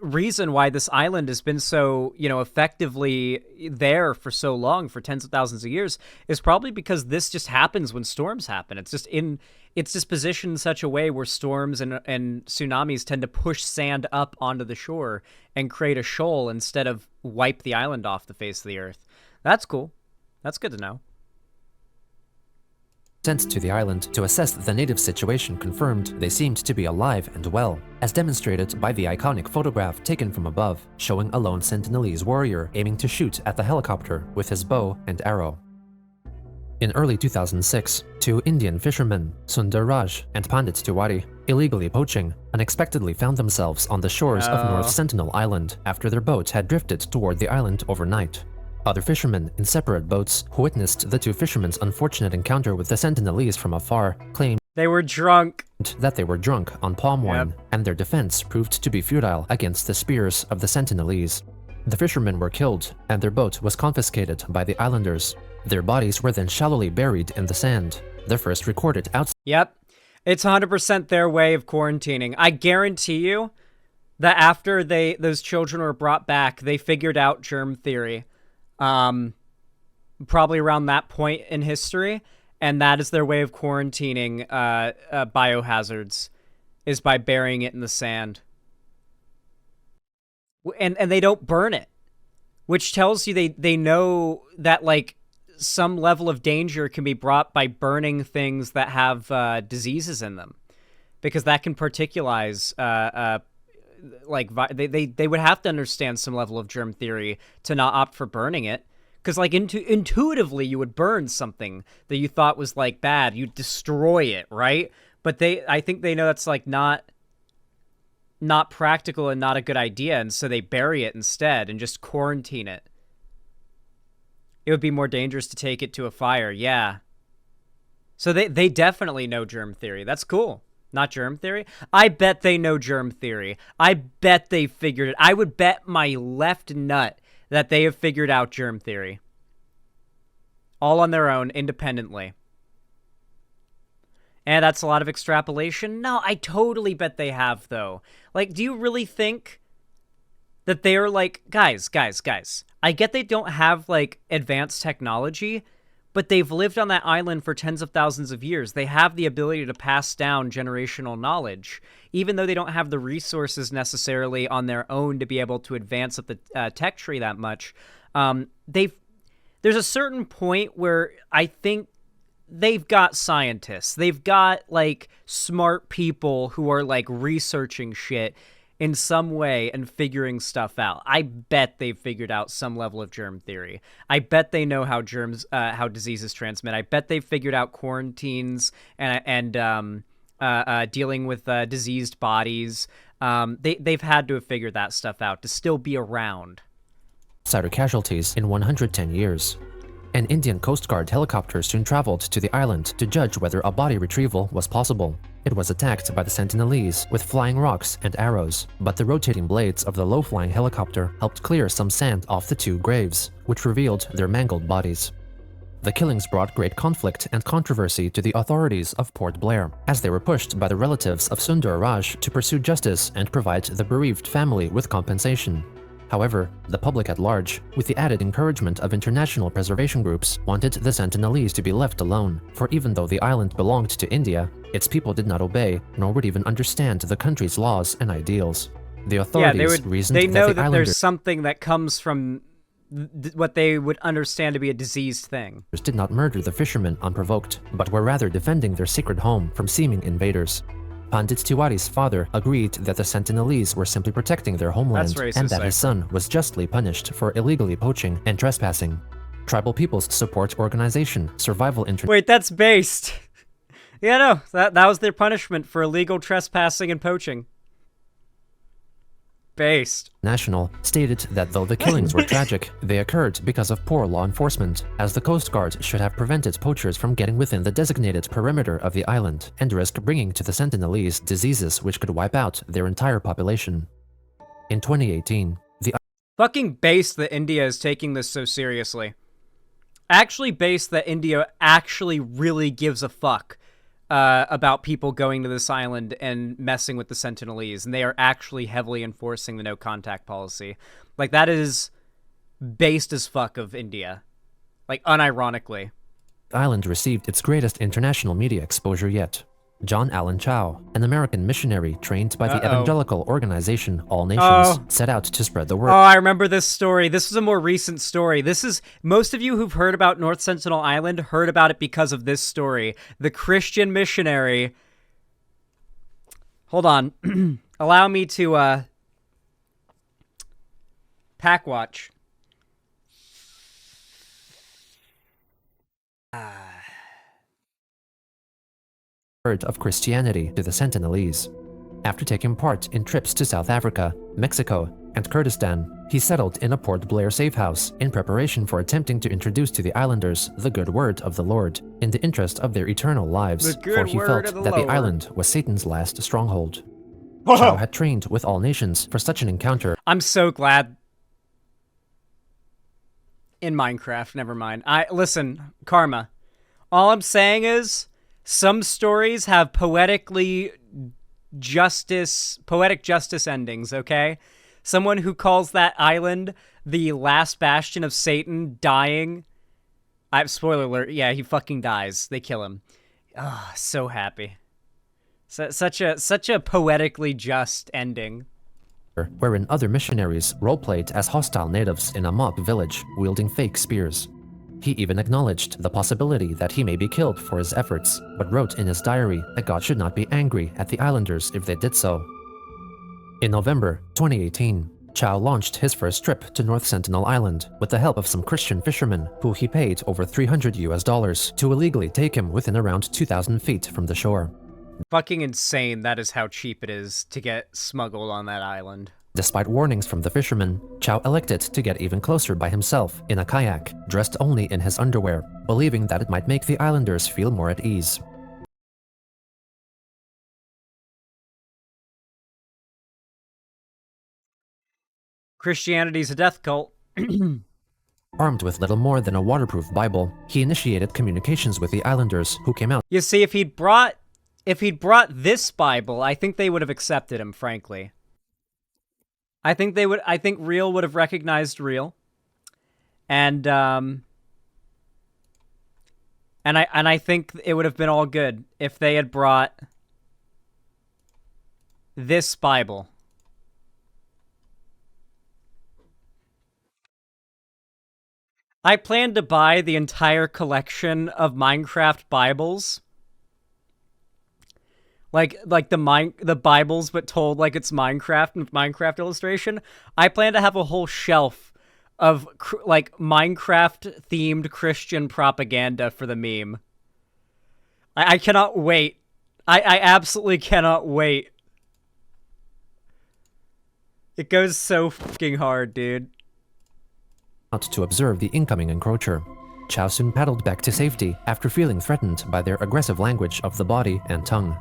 reason why this island has been so, effectively there for so long, for tens of thousands of years, is probably because this just happens when storms happen. It's just positioned in such a way where storms and tsunamis tend to push sand up onto the shore and create a shoal instead of wipe the island off the face of the earth. That's cool. That's good to know. Sent to the island to assess the native situation confirmed they seemed to be alive and well, as demonstrated by the iconic photograph taken from above, showing a lone Sentinelese warrior aiming to shoot at the helicopter with his bow and arrow. In early 2006, two Indian fishermen, Sundar Raj and Pandit Tiwari, illegally poaching, unexpectedly found themselves on the shores of North Sentinel Island after their boat had drifted toward the island overnight. Other fishermen in separate boats who witnessed the two fishermen's unfortunate encounter with the Sentinelese from afar claimed they were drunk. That they were drunk on palm wine, and their defense proved to be futile against the spears of the Sentinelese. The fishermen were killed, and their boat was confiscated by the islanders. Their bodies were then shallowly buried in the sand, their first recorded outside. Yep. It's 100% their way of quarantining. I guarantee you that after those children were brought back, they figured out germ theory. Probably around that point in history, and that is their way of quarantining biohazards, is by burying it in the sand. And they don't burn it, which tells you they know that, like, some level of danger can be brought by burning things that have diseases in them, because that can particularize like they would have to understand some level of germ theory to not opt for burning it. Because, like, intuitively, you would burn something that you thought was, like, bad. You'd destroy it, right? But I think they know that's, like, not practical and not a good idea, and so they bury it instead and just quarantine it. It would be more dangerous to take it to a fire, yeah. So they definitely know germ theory. That's cool. Not germ theory? I bet they know germ theory. I bet they figured it. I would bet my left nut that they have figured out germ theory. All on their own, independently. And that's a lot of extrapolation? No, I totally bet they have, though. Like, do you really think that they're like, guys, I get they don't have, like, advanced technology, but they've lived on that island for tens of thousands of years. They have the ability to pass down generational knowledge, even though they don't have the resources necessarily on their own to be able to advance up the tech tree that much. There's a certain point where I think they've got scientists. They've got, like, smart people who are, like, researching shit in some way and figuring stuff out. I bet they've figured out some level of germ theory. I bet they know how how diseases transmit. I bet they've figured out quarantines and dealing with diseased bodies. They've had to have figured that stuff out to still be around. Outsider casualties in 110 years. An Indian Coast Guard helicopter soon traveled to the island to judge whether a body retrieval was possible. It was attacked by the Sentinelese with flying rocks and arrows, but the rotating blades of the low-flying helicopter helped clear some sand off the two graves, which revealed their mangled bodies. The killings brought great conflict and controversy to the authorities of Port Blair, as they were pushed by the relatives of Sundar Raj to pursue justice and provide the bereaved family with compensation. However, the public at large, with the added encouragement of international preservation groups, wanted the Sentinelese to be left alone, for even though the island belonged to India, its people did not obey, nor would even understand the country's laws and ideals. The authorities reasoned they know that the that islanders there's something that comes from what they would understand to be a diseased thing. Did not murder the fishermen unprovoked, but were rather defending their sacred home from seeming invaders. Pandit Tiwari's father agreed that the Sentinelese were simply protecting their homeland and that his son was justly punished for illegally poaching and trespassing. Tribal People's Support Organization Survival International. Wait, that's based. Yeah, no, that was their punishment for illegal trespassing and poaching. Based. National stated that though the killings were tragic, they occurred because of poor law enforcement, as the Coast Guard should have prevented poachers from getting within the designated perimeter of the island and risk bringing to the Sentinelese diseases which could wipe out their entire population. In 2018, the fucking based that India is taking this so seriously. Actually based that India actually really gives a fuck about people going to this island and messing with the Sentinelese, and they are actually heavily enforcing the no contact policy. Like, that is based as fuck of India. Like, unironically. island received its greatest international media exposure yet. John Allen Chow, an American missionary trained by the evangelical organization All Nations, set out to spread the word. Oh, I remember this story. This is a more recent story. Most of you who've heard about North Sentinel Island heard about it because of this story. The Christian missionary. Hold on. Allow me to, pack watch. Of Christianity to the Sentinelese. After taking part in trips to South Africa, Mexico, and Kurdistan, he settled in a Port Blair safe house in preparation for attempting to introduce to the islanders the good word of the Lord in the interest of their eternal lives, for he felt that the island was Satan's last stronghold. Chow had trained with All Nations for such an encounter. I'm so glad. In Minecraft, never mind. Listen, Karma. All I'm saying is, some stories have poetic justice endings, okay? Someone who calls that island the last bastion of Satan dying. Spoiler alert, yeah, he fucking dies. They kill him. Oh, so happy. Such a poetically just ending. Wherein other missionaries roleplayed as hostile natives in a mock village wielding fake spears. He even acknowledged the possibility that he may be killed for his efforts, but wrote in his diary that God should not be angry at the islanders if they did so. In November 2018, Chow launched his first trip to North Sentinel Island with the help of some Christian fishermen who he paid over $300 to illegally take him within around 2,000 feet from the shore. Fucking insane, that is how cheap it is to get smuggled on that island. Despite warnings from the fishermen, Chow elected to get even closer by himself in a kayak, dressed only in his underwear, believing that it might make the islanders feel more at ease. Christianity's a death cult. Armed with little more than a waterproof Bible, he initiated communications with the islanders who came out. You see, if he'd brought this Bible, I think they would have accepted him, frankly. I think Real would have recognized Real. And I think it would have been all good if they had brought this Bible. I plan to buy the entire collection of Minecraft Bibles. Like the Bibles, but told like it's Minecraft and Minecraft illustration. I plan to have a whole shelf of like Minecraft-themed Christian propaganda for the meme. I cannot wait. I absolutely cannot wait. It goes so fucking hard, dude. To observe the incoming encroacher. Chow soon paddled back to safety after feeling threatened by their aggressive language of the body and tongue.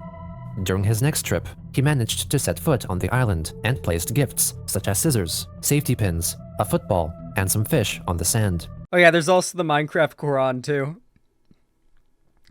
During his next trip, he managed to set foot on the island and placed gifts such as scissors, safety pins, a football, and some fish on the sand. Oh yeah, there's also the Minecraft Quran too.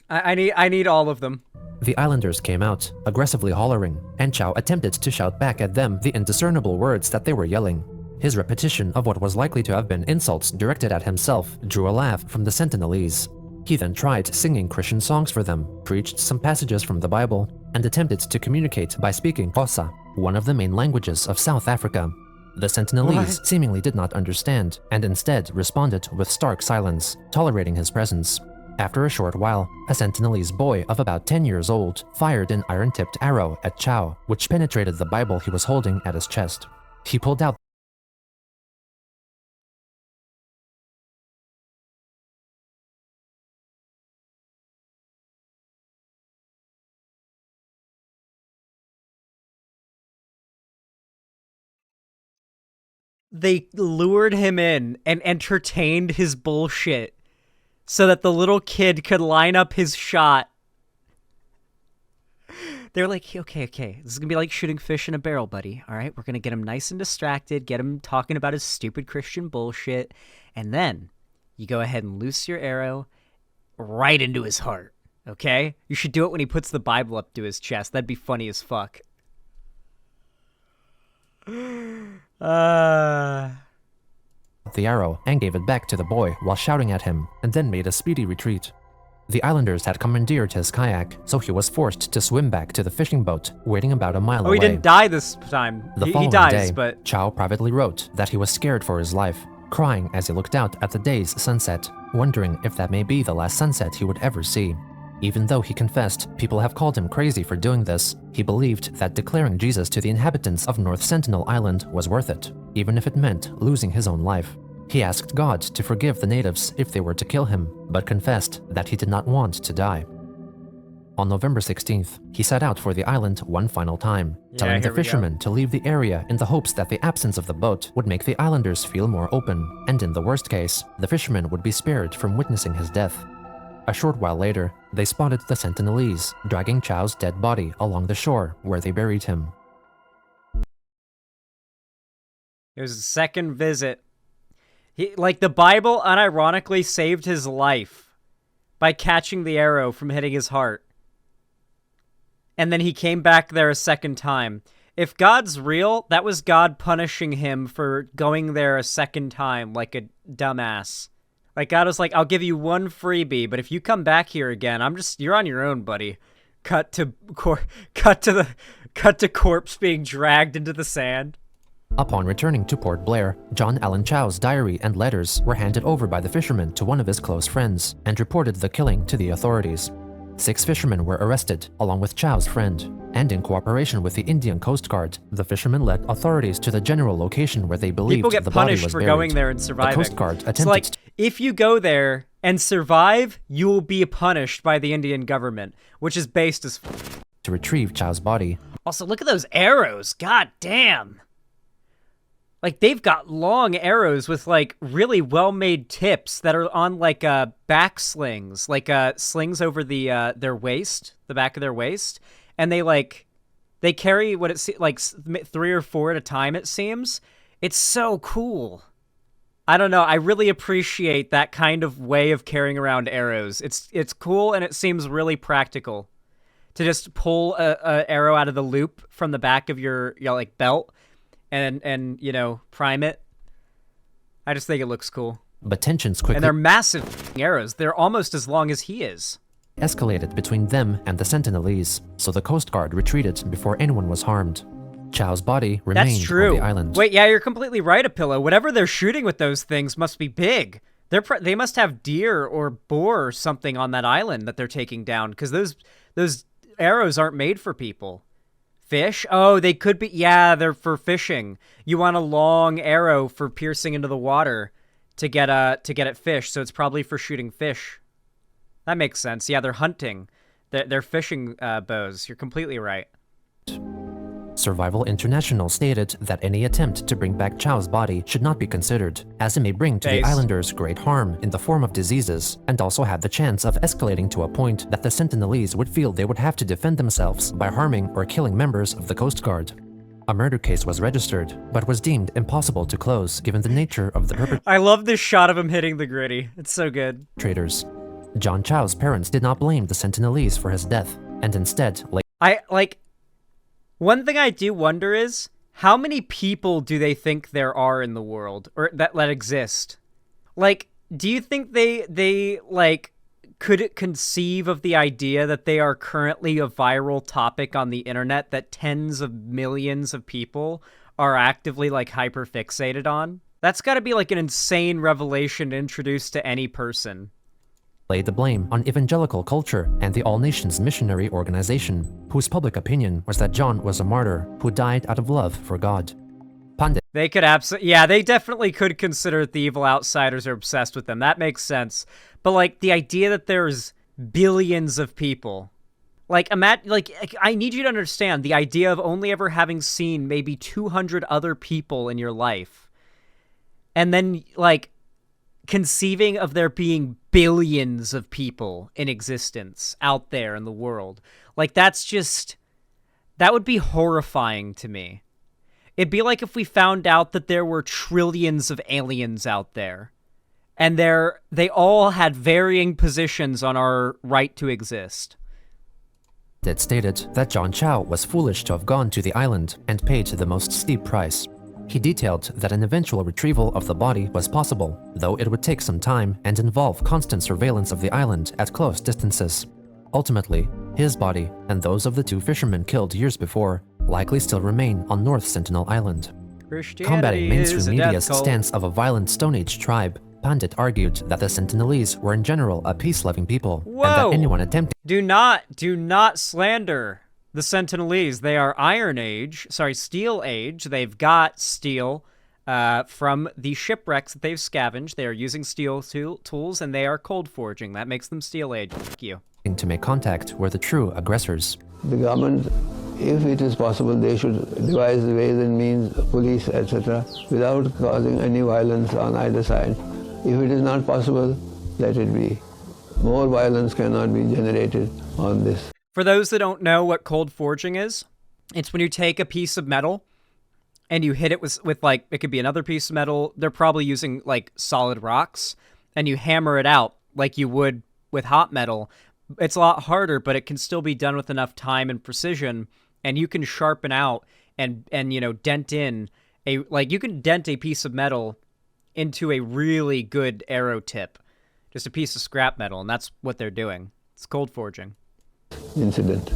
I need all of them. The islanders came out, aggressively hollering, and Chow attempted to shout back at them the indiscernible words that they were yelling. His repetition of what was likely to have been insults directed at himself drew a laugh from the Sentinelese. He then tried singing Christian songs for them, preached some passages from the Bible, and attempted to communicate by speaking Xhosa, one of the main languages of South Africa. The Sentinelese seemingly did not understand, and instead responded with stark silence, tolerating his presence. After a short while, a Sentinelese boy of about 10 years old fired an iron-tipped arrow at Chow, which penetrated the Bible he was holding at his chest. He pulled out They lured him in and entertained his bullshit so that the little kid could line up his shot. They're like, okay, this is gonna be like shooting fish in a barrel, buddy. All right, we're gonna get him nice and distracted, get him talking about his stupid Christian bullshit, and then you go ahead and loose your arrow right into his heart, okay? You should do it when he puts the Bible up to his chest. That'd be funny as fuck. the arrow and gave it back to the boy while shouting at him, and then made a speedy retreat. The islanders had commandeered his kayak, so he was forced to swim back to the fishing boat, waiting about a mile away. Oh, he didn't die this time. The following he dies, day, but Chow privately wrote that he was scared for his life, crying as he looked out at the day's sunset, wondering if that may be the last sunset he would ever see. Even though he confessed people have called him crazy for doing this, he believed that declaring Jesus to the inhabitants of North Sentinel Island was worth it, even if it meant losing his own life. He asked God to forgive the natives if they were to kill him, but confessed that he did not want to die. On November 16th, he set out for the island one final time, telling the fishermen to leave the area in the hopes that the absence of the boat would make the islanders feel more open, and in the worst case, the fishermen would be spared from witnessing his death. A short while later, they spotted the Sentinelese, dragging Chow's dead body along the shore where they buried him. it was a second visit. The Bible unironically saved his life by catching the arrow from hitting his heart. And then he came back there a second time. If God's real, that was God punishing him for going there a second time like a dumbass. Like, God was like, I'll give you one freebie, but if you come back here again, you're on your own, buddy. Cut to corpse being dragged into the sand. Upon returning to Port Blair, John Allen Chow's diary and letters were handed over by the fisherman to one of his close friends and reported the killing to the authorities. 6 fishermen were arrested, along with Chow's friend. And in cooperation with the Indian Coast Guard, the fishermen led authorities to the general location where they believed People get the body punished was for buried. going there and surviving. The Coast Guard attempted It's like, if you go there and survive, you will be punished by the Indian government, which is based as... to retrieve Chow's body. Also, look at those arrows. God damn. Like, they've got long arrows with, like, really well-made tips that are on, like, back slings. Like, slings over the their waist, the back of their waist. And they, like, they carry what it like 3 or 4 at a time, it seems. It's so cool. I don't know. I really appreciate that kind of way of carrying around arrows. It's cool, and it seems really practical to just pull a arrow out of the loop from the back of your like, belt. And you know, prime it. I just think it looks cool. But tensions quickly And they're massive arrows. They're almost as long as he is. escalated between them and the Sentinelese, so the Coast Guard retreated before anyone was harmed. Chow's body remained That's true. on the island. Wait, yeah, you're completely right, Apillo. Whatever they're shooting with those things must be big. They must have deer or boar or something on that island that they're taking down, because those arrows aren't made for people. Fish? Oh, they could be. Yeah, they're for fishing. You want a long arrow for piercing into the water to get at fish. So it's probably for shooting fish. That makes sense. Yeah, they're hunting. They're fishing bows. You're completely right. Survival International stated that any attempt to bring back Chow's body should not be considered, as it may bring to the islanders great harm in the form of diseases, and also had the chance of escalating to a point that the Sentinelese would feel they would have to defend themselves by harming or killing members of the Coast Guard. A murder case was registered, but was deemed impossible to close given the nature of the I love this shot of him hitting the gritty. It's so good. perpetrators. John Chow's parents did not blame the Sentinelese for his death, and instead, One thing I do wonder is, how many people do they think there are in the world, or that exist? Like, do you think they could conceive of the idea that they are currently a viral topic on the internet that tens of millions of people are actively, like, hyperfixated on? That's gotta be, like, an insane revelation introduced to any person. laid the blame on evangelical culture and the All Nations Missionary Organization, whose public opinion was that John was a martyr who died out of love for God. Pundit They could yeah, they definitely could consider the evil outsiders are obsessed with them. That makes sense. But, like, the idea that there's billions of people, like, I need you to understand the idea of only ever having seen maybe 200 other people in your life, and then, like, conceiving of there being billions of people in existence out there in the world. Like, that would be horrifying to me. It'd be like if we found out that there were trillions of aliens out there, and they all had varying positions on our right to exist. It stated that John Chow was foolish to have gone to the island and paid the most steep price. He detailed that an eventual retrieval of the body was possible, though it would take some time and involve constant surveillance of the island at close distances. Ultimately, his body and those of the 2 fishermen killed years before likely still remain on North Sentinel Island. Combating mainstream media's stance of a violent Stone Age tribe, Pandit argued that the Sentinelese were in general a peace-loving people, and that anyone attempting do not slander the Sentinelese. They are Steel Age. They've got steel from the shipwrecks that they've scavenged. They are using steel tools, and they are cold forging. That makes them Steel Age. Thank you. to make contact were the true aggressors. The government, if it is possible, they should devise the ways and means, police, etc., without causing any violence on either side. If it is not possible, let it be. More violence cannot be generated on this. For those that don't know what cold forging is, it's when you take a piece of metal and you hit it with like, it could be another piece of metal. They're probably using like solid rocks, and you hammer it out like you would with hot metal. It's a lot harder, but it can still be done with enough time and precision, and you can sharpen out and dent in you can dent a piece of metal into a really good arrow tip. Just a piece of scrap metal, and that's what they're doing. It's cold forging. Incident.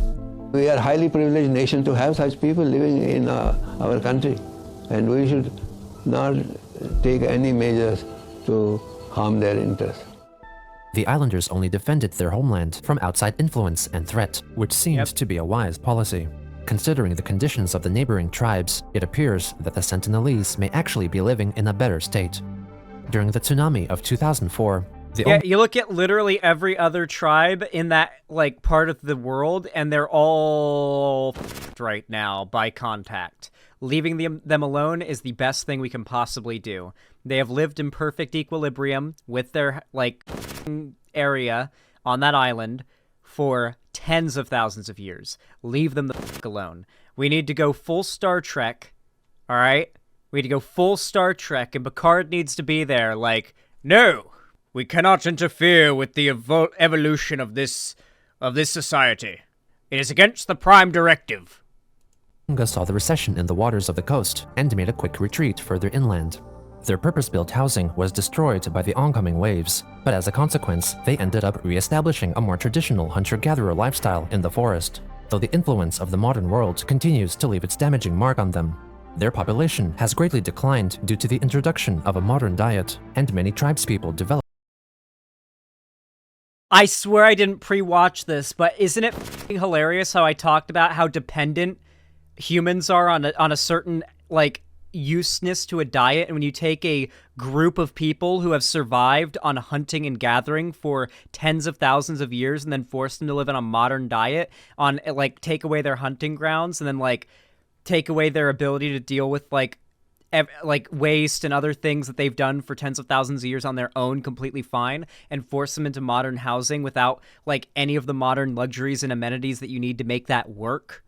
We are a highly privileged nation to have such people living in our country, and we should not take any measures to harm their interests. The islanders only defended their homeland from outside influence and threat, which seemed to be a wise policy. Considering the conditions of the neighboring tribes, it appears that the Sentinelese may actually be living in a better state. During the tsunami of 2004, you look at literally every other tribe in that like part of the world, and they're all right now by contact. Leaving them alone is the best thing we can possibly do. They have lived in perfect equilibrium with their like area on that island for tens of thousands of years. Leave them the fuck alone. We need to go full Star Trek, all right? We need to go full Star Trek, and Picard needs to be there like, no, we cannot interfere with the evolution of this society. It is against the Prime Directive. Onga saw the recession in the waters of the coast and made a quick retreat further inland. Their purpose-built housing was destroyed by the oncoming waves, but as a consequence, they ended up re-establishing a more traditional hunter-gatherer lifestyle in the forest, though the influence of the modern world continues to leave its damaging mark on them. Their population has greatly declined due to the introduction of a modern diet, and many tribespeople developed. I swear I didn't pre-watch this, but isn't it hilarious how I talked about how dependent humans are on a certain, like, useness to a diet, and when you take a group of people who have survived on hunting and gathering for tens of thousands of years and then force them to live on a modern diet, on like take away their hunting grounds and then like take away their ability to deal with like waste and other things that they've done for tens of thousands of years on their own completely fine, and force them into modern housing without like any of the modern luxuries and amenities that you need to make that work.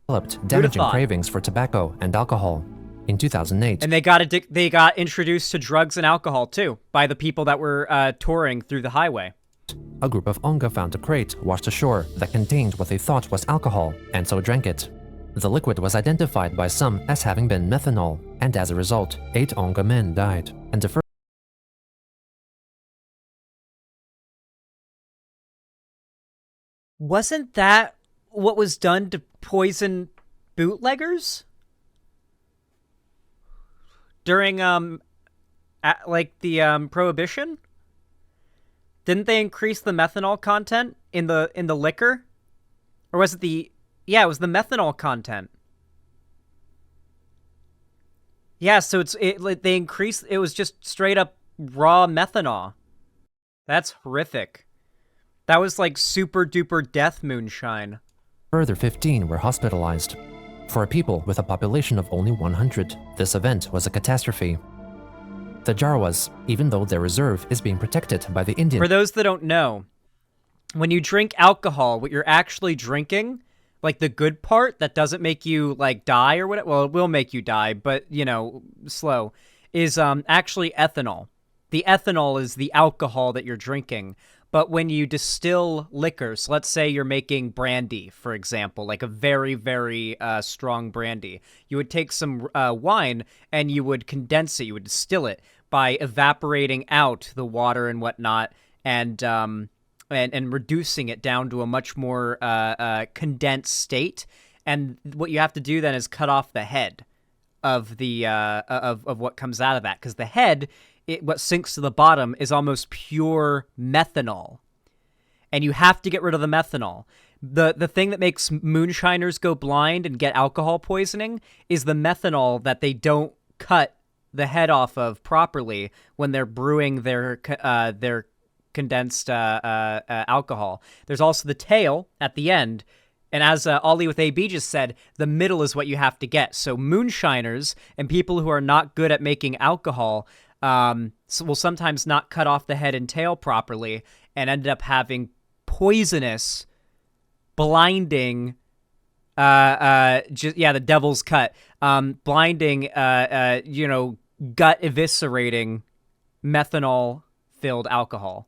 Developed damaging cravings for tobacco and alcohol. In 2008, and they got introduced to drugs and alcohol too by the people that were touring through the highway. A group of Onga found a crate washed ashore that contained what they thought was alcohol, and so drank it. The liquid was identified by some as having been methanol, and as a result, 8 Onga men died, and a further Wasn't that what was done to poison bootleggers during Prohibition? Didn't they increase the methanol content in the liquor? Or was it it was the methanol content. Yeah, so they increased, it was just straight up raw methanol. That's horrific. That was like super duper death moonshine. Further 15 were hospitalized. For a people with a population of only 100, this event was a catastrophe. The Jawas, even though their reserve is being protected by the Indian... For those that don't know, when you drink alcohol, what you're actually drinking, like the good part that doesn't make you like die or whatever, well, it will make you die, but you know, slow, is actually ethanol. The ethanol is the alcohol that you're drinking. But when you distill liquors, let's say you're making brandy, for example, like a very, very strong brandy, you would take some wine and you would condense it, you would distill it by evaporating out the water and whatnot, and reducing it down to a much more condensed state. And what you have to do then is cut off the head of the of what comes out of that, because the head, what sinks to the bottom is almost pure methanol, and you have to get rid of the methanol. The thing that makes moonshiners go blind and get alcohol poisoning is the methanol that they don't cut the head off of properly when they're brewing their condensed alcohol. There's also the tail at the end. And as Ollie with AB just said, the middle is what you have to get. So moonshiners and people who are not good at making alcohol will sometimes not cut off the head and tail properly and end up having poisonous, blinding, the devil's cut, blinding, gut eviscerating methanol-filled alcohol.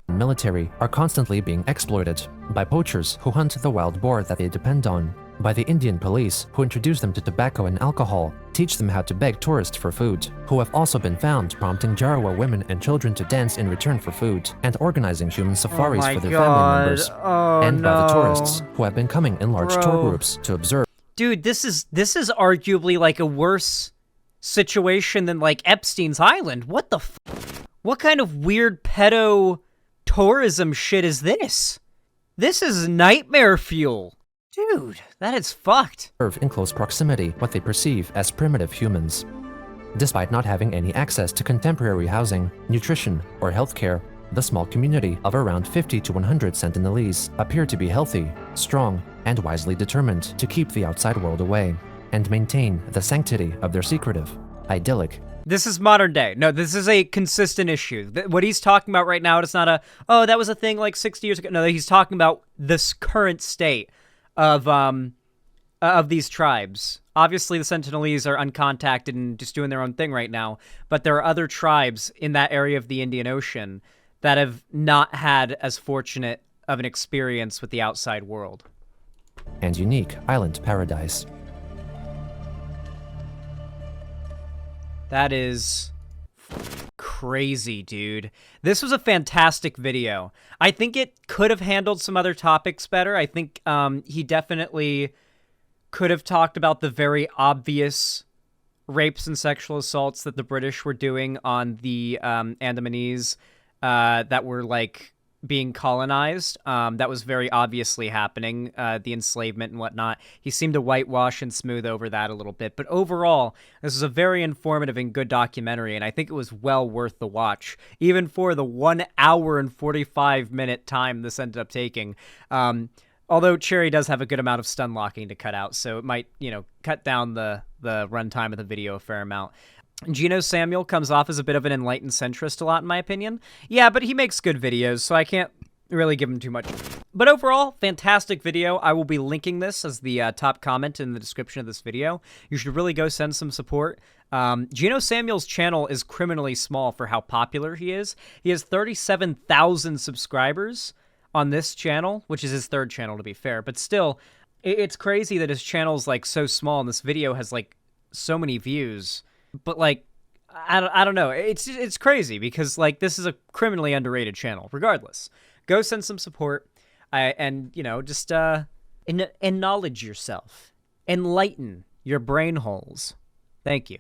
Military are constantly being exploited by poachers who hunt the wild boar that they depend on, by the Indian police who introduce them to tobacco and alcohol, teach them how to beg tourists for food, who have also been found prompting Jarawa women and children to dance in return for food, and organizing human safaris for their family members, and by the tourists who have been coming in large tour groups to observe. Dude, this is arguably like a worse situation than like Epstein's Island. What the what kind of weird pedo tourism shit is this? This is nightmare fuel. Dude, that is fucked. Serve in close proximity what they perceive as primitive humans. Despite not having any access to contemporary housing, nutrition, or healthcare, the small community of around 50 to 100 Sentinelese appear to be healthy, strong, and wisely determined to keep the outside world away and maintain the sanctity of their secretive, idyllic. This is modern day. No, this is a consistent issue. What he's talking about right now, it's not a, oh, that was a thing like 60 years ago. No, he's talking about this current state of these tribes. Obviously, the Sentinelese are uncontacted and just doing their own thing right now, but there are other tribes in that area of the Indian Ocean that have not had as fortunate of an experience with the outside world. And unique island paradise. That is crazy, dude. This was a fantastic video. I think it could have handled some other topics better. I think he definitely could have talked about the very obvious rapes and sexual assaults that the British were doing on the Andamanese that were, like, being colonized. That was very obviously happening, the enslavement and whatnot. He seemed to whitewash and smooth over that a little bit. But overall, this was a very informative and good documentary, and I think it was well worth the watch, even for the 1 hour and 45-minute time this ended up taking. Although Cherry does have a good amount of stun locking to cut out, so it might, you know, cut down the runtime of the video a fair amount. Geno Samuel comes off as a bit of an enlightened centrist a lot, in my opinion. Yeah, but he makes good videos, so I can't really give him too much. But overall, fantastic video. I will be linking this as the top comment in the description of this video. You should really go send some support. Geno Samuel's channel is criminally small for how popular he is. He has 37,000 subscribers on this channel, which is his third channel, to be fair. But still, it's crazy that his channel's, like, so small, and this video has, like, so many views. But, like, I don't know. It's crazy because, like, this is a criminally underrated channel. Regardless, go send some support and, you know, just acknowledge yourself. Enlighten your brain holes. Thank you.